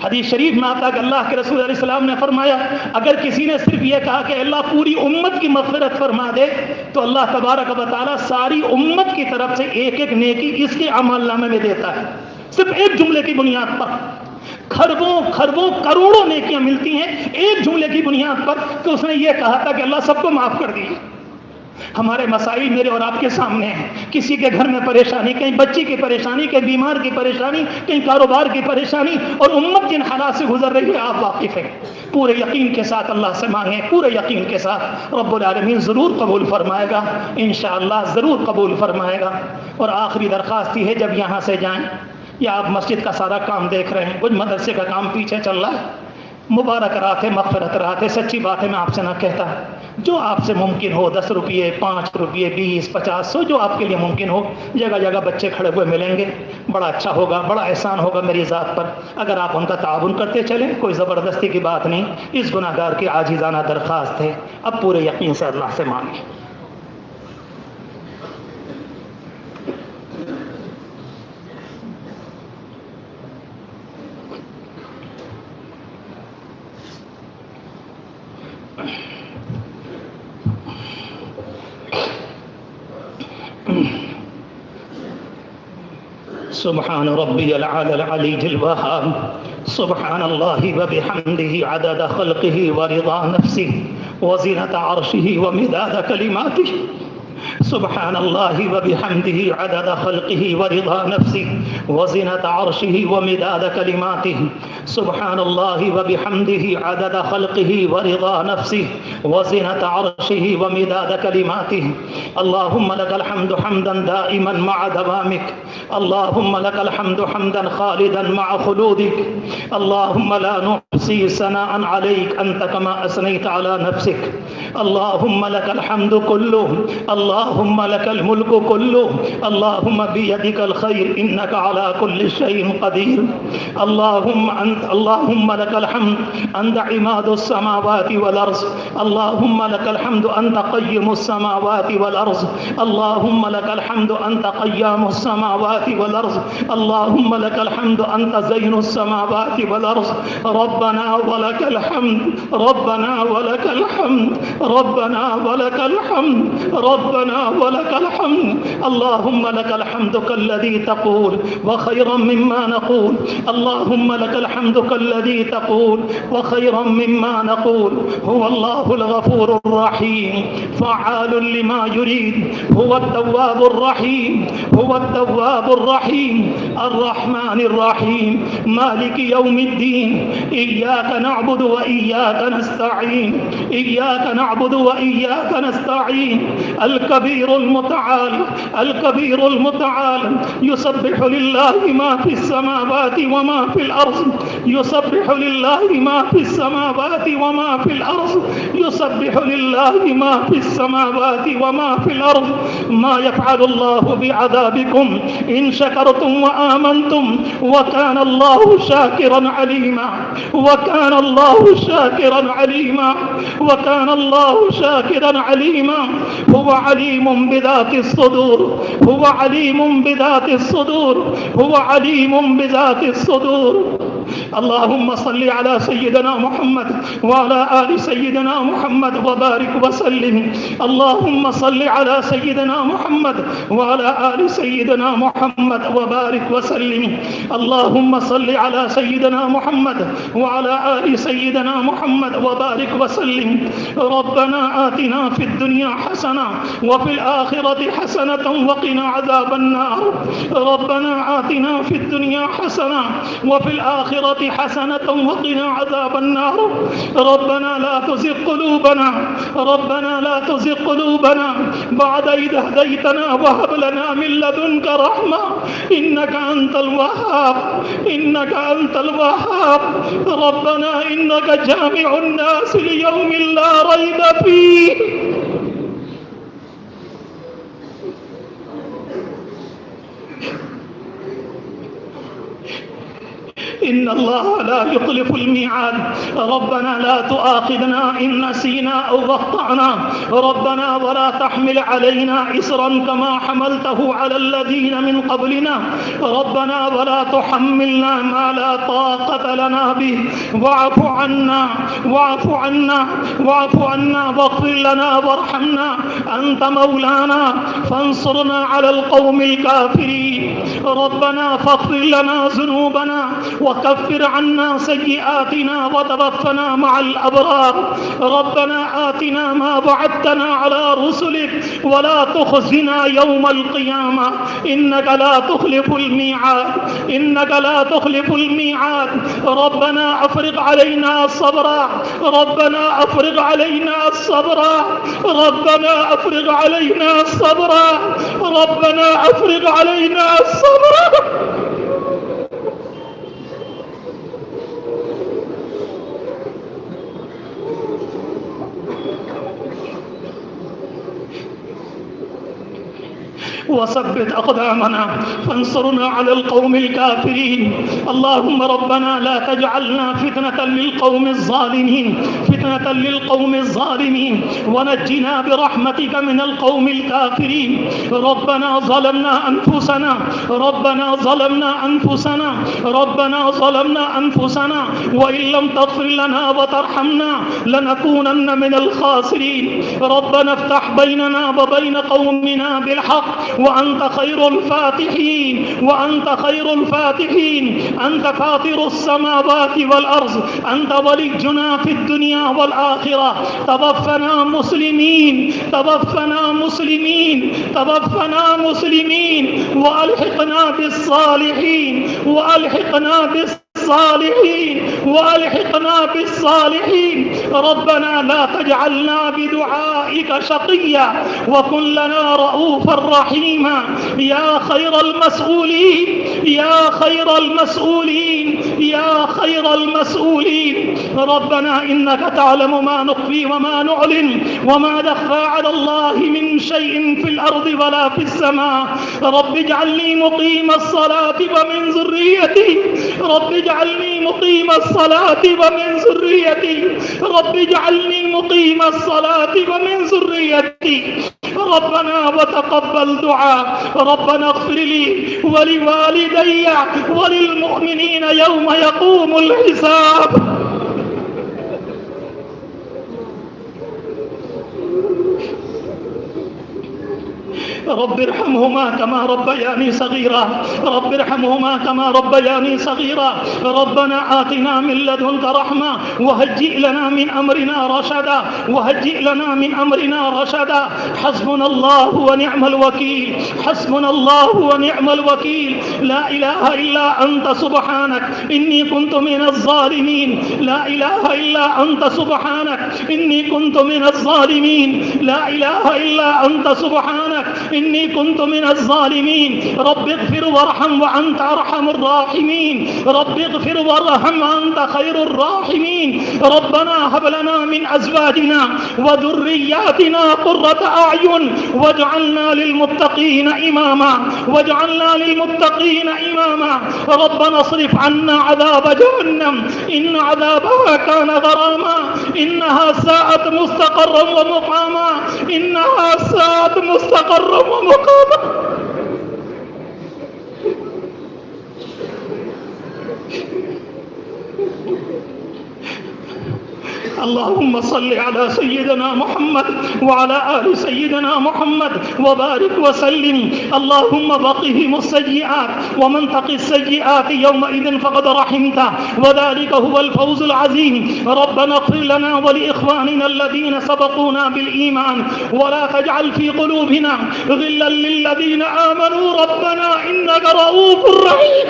حدیث شریف میں آتا ہے کہ اللہ کے رسول علیہ السلام نے فرمایا اگر کسی نے صرف یہ کہا کہ اللہ پوری امت کی مغفرت فرما دے تو اللہ تبارک و تعالیٰ ساری امت کی طرف سے ایک ایک نیکی اس کے اعمال نامے میں دیتا ہے، صرف ایک جملے کی بنیاد پر۔ کھربوں کھربوں کروڑوں نیکیاں ملتی ہیں ایک جملے کی بنیاد پر کہ اس نے یہ کہا تھا کہ اللہ سب کو معاف کر دیجیے۔ ہمارے مسائل میرے اور آپ کے سامنے ہیں، کسی کے گھر میں پریشانی، کہیں بچی کی پریشانی، کہیں بیمار کی پریشانی، کہیں کاروبار کی پریشانی، اور امت جن حالات سے گزر رہی ہے آپ واقف ہیں۔ پورے یقین کے ساتھ اللہ سے مانگیں، پورے یقین کے ساتھ، رب العالمین ضرور قبول فرمائے گا، انشاءاللہ ضرور قبول فرمائے گا۔ اور آخری درخواست یہ ہے جب یہاں سے جائیں یا آپ مسجد کا سارا کام دیکھ رہے ہیں، کچھ مدرسے کا کام پیچھے چل رہا ہے، مبارک رات ہے، مغفرت رات ہے، سچی بات ہے، میں آپ سے نہ کہتا، جو آپ سے ممکن ہو 10 روپئے 5 روپئے 20 50 100 جو آپ کے لیے ممکن ہو، جگہ جگہ بچے کھڑے ہوئے ملیں گے، بڑا اچھا ہوگا، بڑا احسان ہوگا میری ذات پر اگر آپ ان کا تعاون کرتے چلیں، کوئی زبردستی کی بات نہیں، اس گناہ گار کی عاجزانہ درخواست ہے۔ اب پورے یقین سے اللہ سے مانگیں۔ سبحان ربی العلی العلی الوہاب، سبحان اللہ وبحمدہ عدد خلقہ ورضا نفسہ وزنۃ عرشہ ومداد کلماتہ۔ سبحان اللہ وبحمدہ عدد خلقہ ورضا نفسہ وزنۃ عرشہ ومداد کلماتہ۔ سبحان اللہ وبحمدہ عدد خلقہ ورضا نفسہ وزنۃ عرشہ ومداد کلماتہ۔ اللہم لک الحمد حمدا دائما مع دوامک، اللہم لک الحمد حمدا خالدا مع خلودک، اللہم لا نحصی ثناء علیک انت کما اثنیت علی نفسک۔ اللہم لک الحمد کلہ، اللہم لک الملک کلہ، اللہم بیدک الخیر انک علی کل شیء قدیر۔ اللہم لک الحمد انت عماد السماوات والارض، اللہم لک الحمد انت قیم السماوات والارض، اللہم لک الحمد انت قیام السماوات والارض، اللہم لک الحمد انت زین السماوات والارض۔ ربنا ولک الحمد، ربنا ولک الحمد، ربنا ولک الحمد، ربنا ولک الحمد۔ اللہم لک الحمد کالذی تقول وخیرا مما نقول، اللہم لک الحمد کالذی تقول وخیرا مما نقول۔ هو اللہ الغفور الرحیم فعال لما يريد، هو التواب الرحیم، هو التواب الرحیم الرحمن الرحیم مالک یوم الدین۔ ایاک نعبد و ایاک نستعین، ایاک نعبد و ایاک نستعین۔ الکبیر المتعال، الکبیر المتعال، یسبح للہ ما فی السماوات وما فی الارض، یسبح للہ ما فی السماوات وما فی الارض، یسبح للہ ما فی السماوات وما فی الارض۔ ما يفعل الله بعذابكم ان شكرتم وآمنتم وكان الله شاكرا عليما، وكان الله شاكرا عليما، وكان الله شاكرا عليما۔ هو عليم بذات الصدور، هو عليم بذات الصدور، هو عليم بذات الصدور۔ اللهم صل على سيدنا محمد وعلى آل سيدنا محمد وبارك وسلم۔ اللهم صل على سيدنا محمد وعلى آل سيدنا محمد وبارك وسلم۔ اللهم صل على سيدنا محمد وعلى آل سيدنا محمد وبارك وسلم۔ ربنا آتنا في الدنيا حسنة وفي الآخرة حسنة وقنا عذاب النار۔ ربنا آتنا في الدنيا حسنة وفي الآخرة حسنة وقنا عذاب النار۔ ربنا لا تزغ قلوبنا، ربنا لا تزغ قلوبنا بعد إذ هديتنا وهب لنا من لدنك رحمة إنك أنت الوهاب، إنك أنت الوهاب۔ ربنا إنك جامع الناس ليوم لا ريب فيه۔ إن الله لا يخلف الميعاد. ربنا لا تؤاخذنا إن نسينا أو أخطأنا، ربنا ولا تحمل علينا إصرا كما حملته على الذين من قبلنا، ربنا ولا تحملنا ما لا طاقة لنا به، واعف عنا واعف عنا واعف عنا واغفر لنا وارحمنا، أنت مولانا فانصرنا على القوم الكافرين. ربنا فاغفر لنا ذنوبنا وكفر عنا سيئاتنا وتوفنا مع الأبرار. ربنا آتنا ما وعدتنا على رسلك ولا تخزنا يوم القيامة إنك لا تخلف الميعاد، إنك لا تخلف الميعاد. ربنا أفرغ علينا صبرا، ربنا أفرغ علينا صبرا، ربنا أفرغ علينا صبرا، ربنا أفرغ علينا صبرا. وثبت أقدامنا فانصرنا على القوم الكافرين. اللهم ربنا لا تجعلنا فتنة للقوم الظالمين، فتنة للقوم الظالمين، ونجنا برحمتك من القوم الكافرين. ربنا ظلمنا أنفسنا، ربنا ظلمنا أنفسنا، ربنا ظلمنا أنفسنا، وإن لم تغفر لنا وترحمنا لنكونن من الخاسرين. ربنا افتح بيننا وبين قومنا بالحق وأنت خير الفاتحين، وأنت خير الفاتحين. أنت فاطر السماوات والأرض، أنت ولينا في الدنيا والآخرة. توفنا مسلمين، توفنا مسلمين، توفنا مسلمين، وألحقنا بالصالحين، وألحقنا بالصالحين، وألحقنا بالصالحين. ربنا لا تجعلنا بدعائك شقيا، وكن لنا رؤوفا رحيما. يا خير المسؤولين، يا خير المسؤولين، يا خير المسؤولين. ربنا إنك تعلم ما نخفي وما نعلن وما يخفى على الله من شيء في الأرض ولا في السماء. رب اجعلني مقيم الصلاة ومن ذريتي، رب اجعلني مقيم الصلاة ومن ذريتي، رب اجعلني مقيم الصلاة ومن ذريتي. ربنا وتقبل دعاء. ربنا اغفر لي ولوالدي وللمؤمنين يوم يقوم الحساب. رب ارحمهما كما ربياني صغيرا، رب ارحمهما كما ربياني صغيرا. ربنا آتنا من لدنك رحمة وهيئ لنا من أمرنا رشدا، وهيئ لنا من أمرنا رشدا. حسبنا الله ونعم الوكيل، حسبنا الله ونعم الوكيل. لا إله إلا أنت سبحانك إني كنت من الظالمين، لا إله إلا أنت سبحانك إني كنت من الظالمين، لا إله إلا أنت سبحانك إني كنت من الظالمين. رب اغفر وارحم وأنت أرحم الراحمين، رب اغفر وارحم وأنت خير الراحمين. ربنا هب لنا من أزواجنا وذرياتنا قرة أعين واجعلنا للمتقين إماما، واجعلنا للمتقين إماما. ربنا اصرف عنا عذاب جهنم إن عذابها كان غراما، إنها ساءت مستقرا ومقاما، إنها ساءت مستقرا ومقاما. اللهم صل على سيدنا محمد وعلى آل سيدنا محمد وبارك وسلم. اللهم بقهم السيئات، ومن تق السيئات يومئذ فقد رحمته، وذلك هو الفوز العظيم. ربنا اغفر لنا ولإخواننا الذين سبقونا بالإيمان، ولا تجعل في قلوبنا غلا للذين آمنوا ربنا إنك رؤوف رحيم.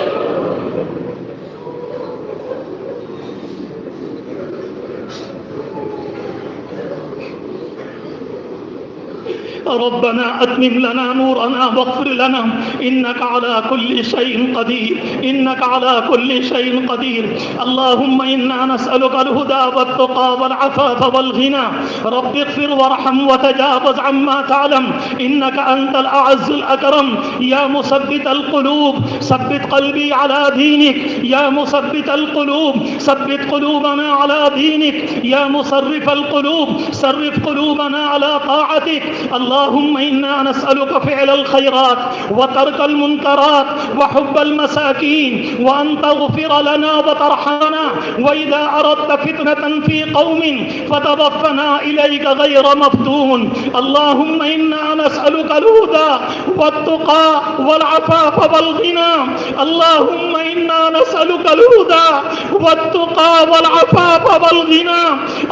ربنا أتمم لنا نورنا واغفر لنا إنك على كل شيء قدير، إنك على كل شيء قدير. اللهم إنا نسألك الهدى والتقى والعفاف والغنى. رب اغفر وارحم وتجاوز عما تعلم، إنك أنت الأعز الأكرم. يا مثبت القلوب ثبت قلبي على دينك، يا مثبت القلوب ثبت قلوبنا على دينك، يا مصرف القلوب صرف قلوبنا على طاعتك. اللهم إنا نسألك فعل الخيرات وترك المنكرات وحب المساكين، وأن تغفر لنا وترحمنا، وإذا أردت فتنة في قوم فتوفنا إليك غير مفتون. اللهم إنا نسألك الهدى والتقى والعفاف والغنى. اللهم إنا نسألك الهدى والتقى والعفاف والغنى.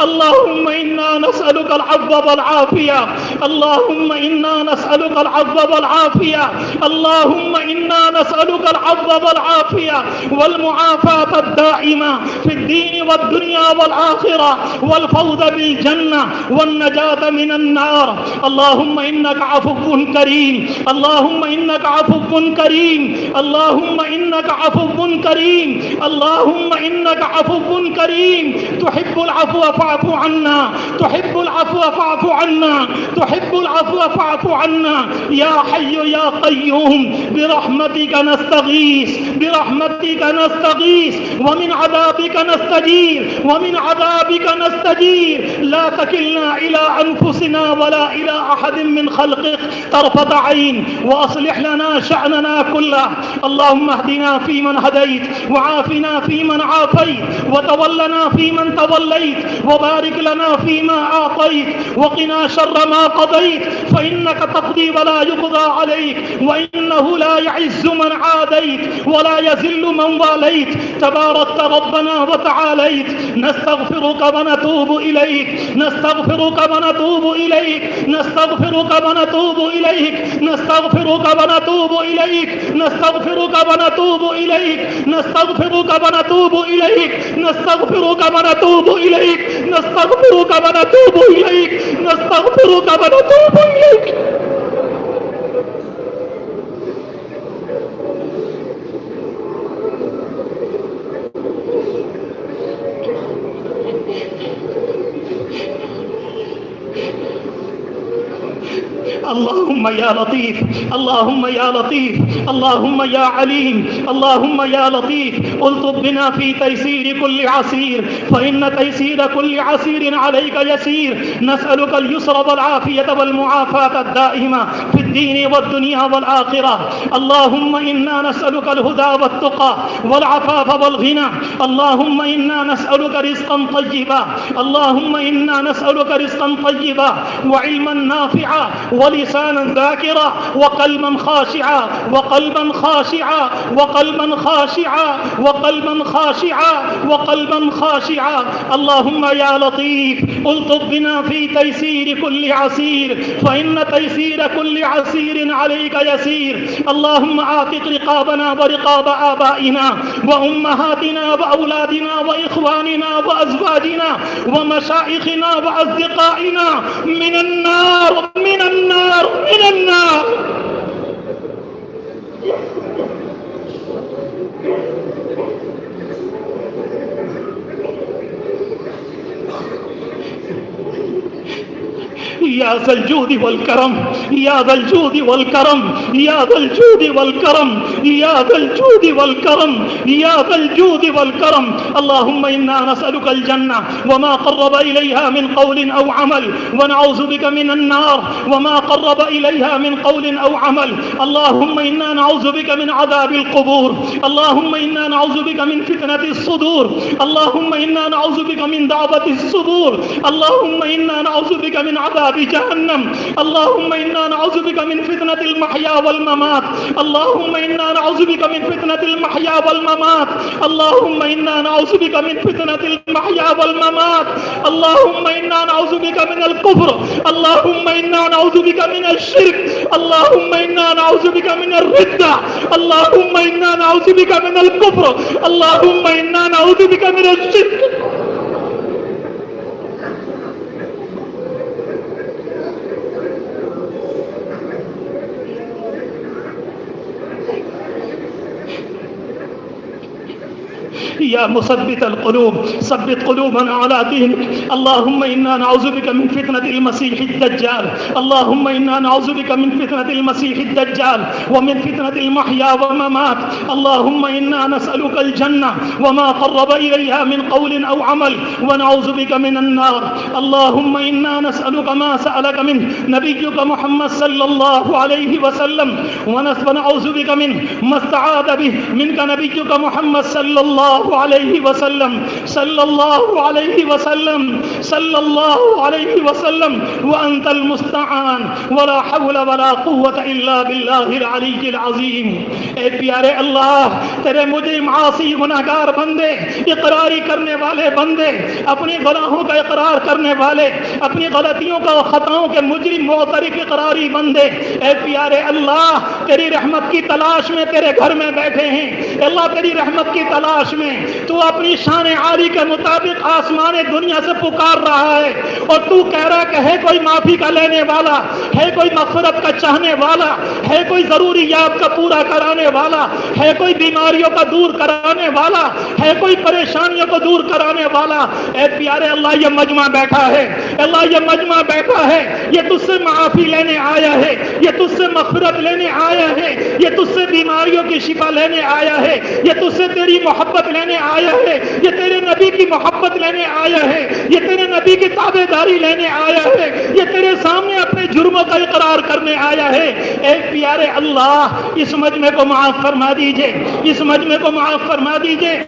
اللهم إنا نسألك العفو والعافية. اللهم إنا نسألك العفو والعافية. اللهم إنا نسألك العفو والعافية والمعافاة الدائمة في الدين والدنيا والآخرة، والفوز بالجنة والنجاة من النار. اللهم إنك عفو كريم، اللهم إنك عفو كريم، اللهم إنك عفو كريم، اللهم إنك عفو كريم. تحب العفو فاعف عنا، تحب العفو فاعف عنا، تحب العفو فاعف عنا. يا حي يا قيوم برحمتك نستغيث، برحمتك نستغيث، ومن عذابك نستجير، ومن عذابك نستجير. لا تكلنا إلى أنفسنا ولا إلى أحد من خلقك طرفة عين، وأصلح لنا شأننا كله. اللهم اهدنا فيمن هديت، وعافنا فيمن عافيت، وتولنا فيمن توليت، وبارك لنا فيما أعطيت، وقنا شر ما قضيت، فإنك تقضي ولا يقضى عليك، وإنه لا يعز من عاديت ولا يذل من واليت. تباركت ربنا وتعاليت. نستغفرك ونتوب إليك، نستغفرك ونتوب إليك، نستغفرك ونتوب إليك، نستغفرك ونتوب إليك، نستغفرك ونتوب إليك، نستغفرك ونتوب إليك، نستغفرك ونتوب إليك، نستغفرك ونتوب إليك، نستغفرك ونتوب إليك. اللهم يا لطيف، اللهم يا لطيف، اللهم يا عليم، اللهم يا لطيف. الطف بنا في تيسير كل عسير، فإن تيسير كل عسير عليك يسير. نسألك اليسر والعافية والمعافاة الدائمة في الدين والدنيا والآخرة. اللهم إنا نسألك الهدى والتقى والعفاف والغنى. اللهم إنا نسألك رزقا طيبا، اللهم إنا نسألك رزقا طيبا وعلما نافعا ولسانا ذاكرا وقلبا خاشعا، وقلبا خاشعا، وقلبا خاشعا، وقلبا خاشعا، وقلبا خاشعا. اللهم يا لطيف الطف بنا في تيسير كل عسير، فإن تيسير كل عسير عليك يسير. اللهم اعتق رقابنا ورقاب آبائنا وأمهاتنا وأولادنا وإخواننا وأزواجنا ومشائخنا وأصدقائنا من النار، من النار، من النار. يا ذا الجود والكرم، يا ذا الجود والكرم، يا ذا الجود والكرم، يا ذا الجود والكرم، يا ذا الجود والكرم. اللهم إنا نسألك الجنة وما قرب إليها من قول أو عمل، ونعوذ بك من النار وما قرب إليها من قول أو عمل. اللهم إنا نعوذ بك من عذاب القبور، اللهم إنا نعوذ بك من فتنة الصدور، اللهم إنا نعوذ بك من دعوة الصدور، اللهم إنا نعوذ بك من عذاب جهنم، اللهم إنا نعوذ بك من فتنة المحيا والممات، اللهم إنا نعوذ بك من فتنة المحيا والممات، اللهم إنا نعوذ بك من فتنة المحيا والممات، اللهم إنا نعوذ بك من الكفر، اللهم إنا نعوذ بك من الشرك، اللهم إنا نعوذ بك من الردة، اللهم إنا نعوذ بك من الكفر، اللهم إنا نعوذ بك من الشرك. یا مثبت القلوب ثبت قلوبنا على دينك اللهم إنا نعوذ بك من فتنة المسيح الدجال اللهم إنا نعوذ بك من فتنة المسيح الدجال ومن فتنة المحيا والممات اللهم إنا نسألك الجنة وما قرب إليها من قول أو عمل ونعوذ بك من النار اللهم إنا نسألك ما سألك من نبيك محمد صلى الله عليه وسلم ونعوذ بك من ما استعاذ به منك نبيك محمد صلى الله عليه وسلم صلى الله عليه وسلم صلى الله عليه وسلم وأنت المستعان ولا حول ولا قوة إلا بالله العلي العظيم. اے پیارے اللہ تیرے مجھے معاصی گناہگار بندے اقراری کرنے والے بندے اپنی گناہوں کا اقرار کرنے والے اپنی غلطیوں کا خطاؤں کے مجرم معترف اقراری بندے اے پیارے اللہ تیری رحمت کی تلاش میں تیرے گھر میں بیٹھے ہیں. اللہ تیری رحمت کی تلاش میں تو اپنی شان عالی کے مطابق آسمان دنیا سے پکار رہا ہے اور تو کہہ رہا کہ ہے کوئی معافی کا لینے والا ہے کوئی مغفرت کا چاہنے والا ہے کوئی ضروریات کا پورا کرانے والا ہے کوئی بیماریوں کا دور کرانے والا ہے کوئی پریشانیوں کو دور کرانے والا. اے پیارے اللہ یہ مجمع بیٹھا ہے اللہ یہ مجمع بیٹھا ہے یہ تجھ سے معافی لینے آیا ہے یہ تجھ سے مغفرت لینے آیا ہے یہ تجھ سے بیماریوں کی شفا لینے آیا ہے یہ تجھ سے تیری محبت لینے آیا ہے یہ تیرے نبی کی محبت لینے آیا ہے یہ تیرے نبی کی تابع داری لینے آیا ہے یہ تیرے سامنے اپنے جرموں کا اقرار کرنے آیا ہے. اے پیارے اللہ اس مجمع کو معاف فرما دیجئے اس مجمع کو معاف فرما دیجئے.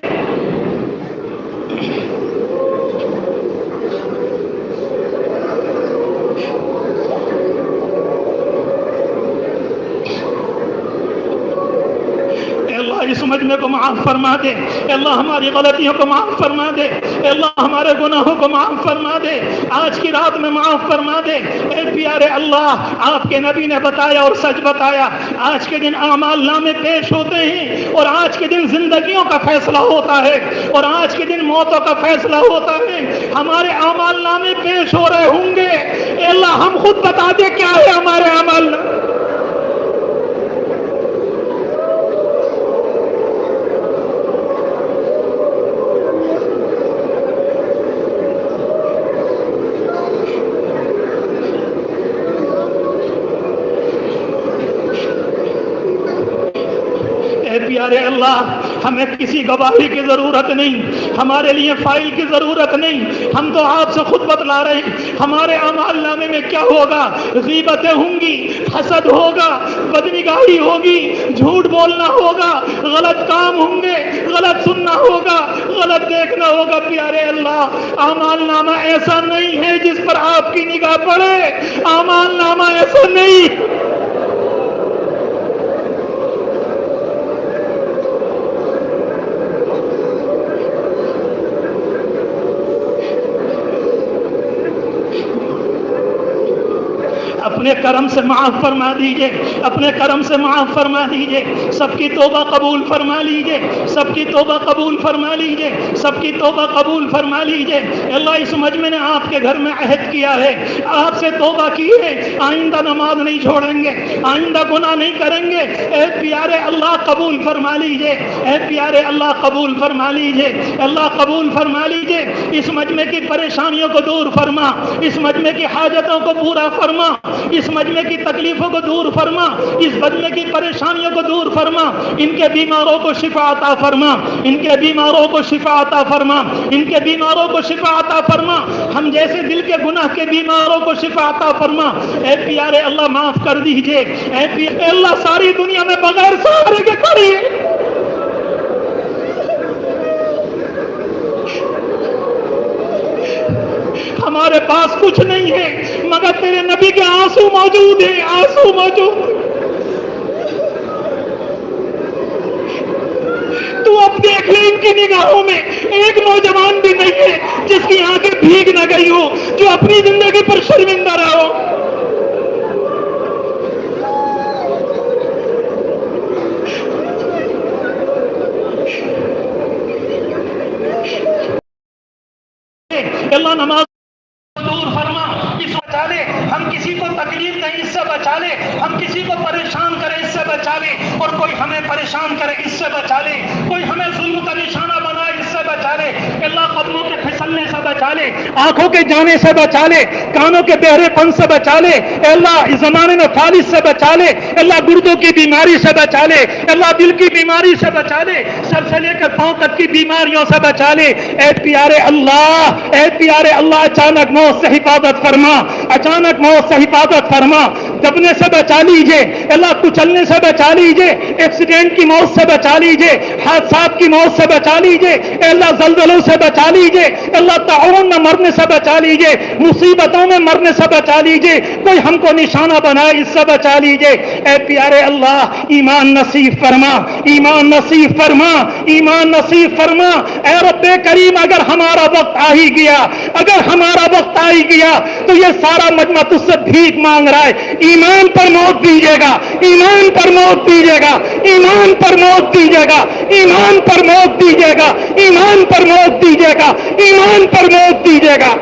اس مجمع کو معاف فرما دے اللہ ہماری غلطیوں کو معاف فرما دے اللہ ہمارے گناہوں کو معاف فرما دے آج کی رات میں معاف فرما دے. اے پیارے اللہ آپ کے نبی نے بتایا اور سچ بتایا آج کے دن اعمال نامے پیش ہوتے ہیں اور آج کے دن زندگیوں کا فیصلہ ہوتا ہے اور آج کے دن موتوں کا فیصلہ ہوتا ہے. ہمارے اعمال نامے پیش ہو رہے ہوں گے اے اللہ ہم خود بتا دے کیا ہے ہمارے اعمال نامے. پیارے اللہ ہمیں کسی گواہی کی ضرورت نہیں ہمارے لیے فائل کی ضرورت نہیں ہم تو آپ سے خود بتلا رہے ہیں ہمارے اعمال نامے میں کیا ہوگا. غیبتیں ہوں گی حسد ہوگا بدنگاہی ہوگی جھوٹ بولنا ہوگا غلط کام ہوں گے غلط سننا ہوگا غلط دیکھنا ہوگا. پیارے اللہ اعمال نامہ ایسا نہیں ہے جس پر آپ کی نگاہ پڑے اعمال نامہ ایسا نہیں. اپنے کرم سے معاف فرما دیجئے اپنے کرم سے معاف فرما دیجئے سب کی توبہ قبول فرما لیجئے سب کی توبہ قبول فرما لیجئے سب کی توبہ قبول فرما لیجئے. اللہ اس مجمع نے آپ کے گھر میں عہد کیا ہے آپ سے توبہ کی ہے آئندہ نماز نہیں چھوڑیں گے آئندہ گناہ نہیں کریں گے. اے پیارے اللہ قبول فرما لیجئے اے پیارے اللہ قبول فرما لیجئے اللہ قبول فرما لیجئے. اس مجمع کی پریشانیوں کو دور فرما اس مجمع کی حاجتوں کو پورا فرما اس مجمع کی تکلیفوں کو دور فرما اس مجمع کی پریشانیوں کو دور فرما ان کے بیماروں کو شفا عطا فرما ان کے بیماروں کو شفا عطا فرما ان کے بیماروں کو شفا عطا فرما ہم جیسے دل کے گناہ کے بیماروں کو شفا عطا فرما. اے پیارے اللہ معاف کر دیجئے اے اللہ ساری دنیا میں بغیر سہارے کے کھڑی ہے ہمارے پاس کچھ نہیں ہے مگر تیرے نبی کے آنسو موجود ہیں آنسو موجود. تو اب دیکھ لے ان کی نگاہوں میں ایک نوجوان بھی نہیں ہے جس کی آنکھیں بھیگ نہ گئی ہو جو اپنی زندگی پر شرمندہ رہا ہو. اللہ نماز دور فرما اس بچا لے ہم کسی کو تکلیف دیں اس سے بچا لے ہم کسی کو پریشان کرے اس سے بچا لے اور کوئی ہمیں پریشان کرے اس سے بچا لے کوئی ہمیں ظلم کا نشانہ بنائے بچا لے, آنکھوں کے جانے سے بچا لے, کانوں کے بہرے پن سے بچا لے, اے اللہ اس زمانے میں فالج سے بچا لے, اللہ گردوں کی بیماری سے بچا لے, اللہ دل کی بیماری سے بچا لے, سر سے لے کر پاؤں تک کی بیماریوں سے بچا لے. اے پیارے اللہ اچانک موت سے حفاظت فرما, اچانک موت سے حفاظت فرما, دبنے سے بچا لیجئے اللہ, کچلنے سے بچا لیجئے, ایکسیڈنٹ کی موت سے بچا لیجئے, حادثات کی موت سے بچا لیجئے, اے اللہ زلزلوں سے بچا لیجئے, اللہ تعاون میں مرنے سے بچا لیجئے, مصیبتوں میں مرنے سے بچا لیجئے, کوئی ہم کو نشانہ بنائے اس سے بچا لیجئے. اے پیارے اللہ ایمان نصیب فرما, ایمان نصیب فرما, ایمان نصیب فرما. اے رب کریم اگر ہمارا وقت آ ہی گیا, اگر ہمارا وقت آ ہی گیا تو یہ سارا مجمع تجھ سے بھیک مانگ رہا ہے, ایمان پر موت دیجیے گا, ایمان پر موت دیجیے گا, ایمان پر موت دیجیے گا, ایمان پر موت دیجیے گا, ایمان پر موت دیجیے گا, ایمان پر موت دیجیے گا.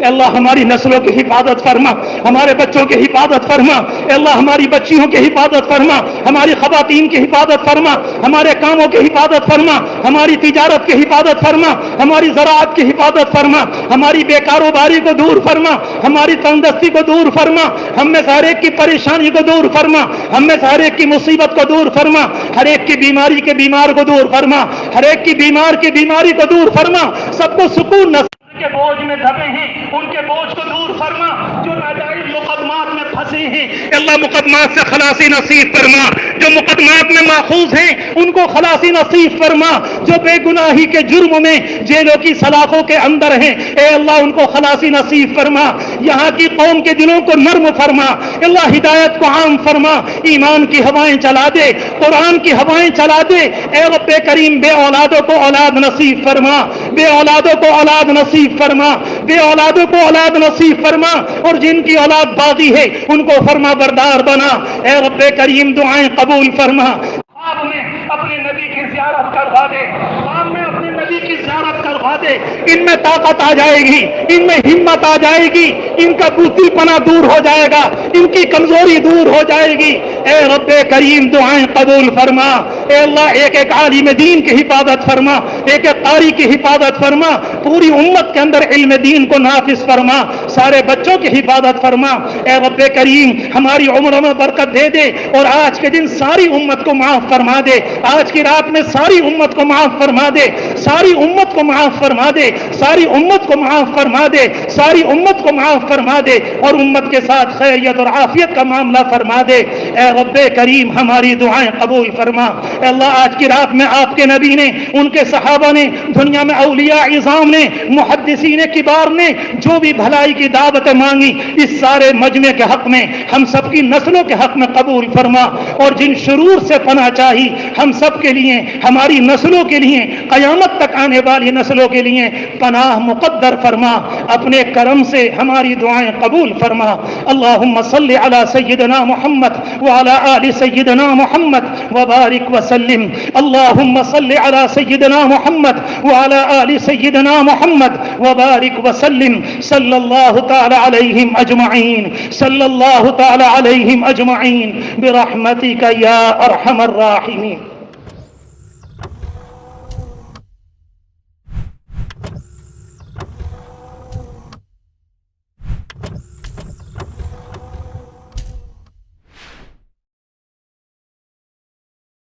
اللہ ہماری نسلوں کی حفاظت فرما, ہمارے بچوں کی حفاظت فرما, اللہ ہماری بچیوں کی حفاظت فرما, ہماری خواتین کی حفاظت فرما, ہمارے کاموں کی حفاظت فرما, ہماری تجارت کی حفاظت فرما, ہماری زراعت کی حفاظت فرما, ہماری بے کاروباری کو دور فرما, ہماری تندرستی کو دور فرما, ہم میں ہر ایک کی پریشانی کو دور فرما, ہم میں ہر ایک کی مصیبت کو دور فرما, ہر ایک کی بیماری کے بیمار کو دور فرما, ہر ایک کی بیمار کی بیماری کو دور فرما, سب کو سکون نصیب کے بوجھ میں دبے ہیں ان کے بوجھ کو دور فرما, جو ناجائز مقدمات میں پھنسے ہیں اللہ مقدمات سے خلاصی نصیب فرما, جو مقدمات میں ماخوذ ہیں ان کو خلاصی نصیب فرما, جو بے گناہی کے جرم میں جیلوں کی سلاخوں کے اندر ہیں اے اللہ ان کو خلاصی نصیب فرما, یہاں کی قوم کے دلوں کو نرم فرما, اللہ ہدایت کو عام فرما, ایمان کی ہوائیں چلا دے, قرآن کی ہوائیں چلا دے. اے رب کریم بے اولادوں کو اولاد نصیب فرما, بے اولادوں کو اولاد نصیب فرما, بے اولادوں کو اولاد نصیب فرما, اور جن کی اولاد باقی ہے ان کو فرما بردار بنا. اے رب کریم دعائیں قبول فرما. خواب میں اپنے نبی کی زیارت کروا دے, خواب میں اپنے نبی کی زیارت کروا دے, ان میں طاقت آ جائے گی, ان میں ہمت آ جائے گی, ان کا بزدل پنا دور ہو جائے گا, ان کی کمزوری دور ہو جائے گی. اے رب کریم دعائیں قبول فرما. اے اللہ ایک ایک عالم دین کی حفاظت فرما, ایک ایک قاری کی حفاظت فرما, پوری امت کے اندر علم دین کو نافذ فرما, سارے بچوں کی حفاظت فرما. اے رب کریم ہماری عمروں میں برکت دے دے, اور آج کے دن ساری امت کو معاف فرما دے, آج کی رات میں ساری امت کو معاف فرما دے, ساری امت کو معاف فرما دے, ساری امت کو معاف فرما دے, ساری امت کو معاف فرما دے, اور امت کے ساتھ خیریت اور عافیت کا معاملہ فرما دے. اے رب کریم ہماری دعائیں قبول فرما. اے اللہ آج کی رات میں آپ کے نبی نے, ان کے صحابہ نے, دنیا میں اولیاء عظام نے, محدثین کبار نے جو بھی بھلائی کی دعوتیں مانگی, اس سارے مجمع کے حق میں, ہم سب کی نسلوں کے حق میں قبول فرما, اور جن شرور سے پناہ چاہی ہم سب کے لیے, ہماری نسلوں کے لیے, قیامت تک آنے والی نسلوں کے لیے پناہ مقدر فرما. اپنے کرم سے ہماری دعائیں قبول فرما. اللہم صلی علی سیدنا محمد وعلی آل سیدنا محمد وبارک وسلم. اللہم صلی علی سیدنا محمد وعلی آل سیدنا محمد وبارک وسلم. صلی اللہ تعالی علیہم اجمعین, صلی اللہ تعالی علیہم اجمعین برحمتک یا ارحم الراحمین.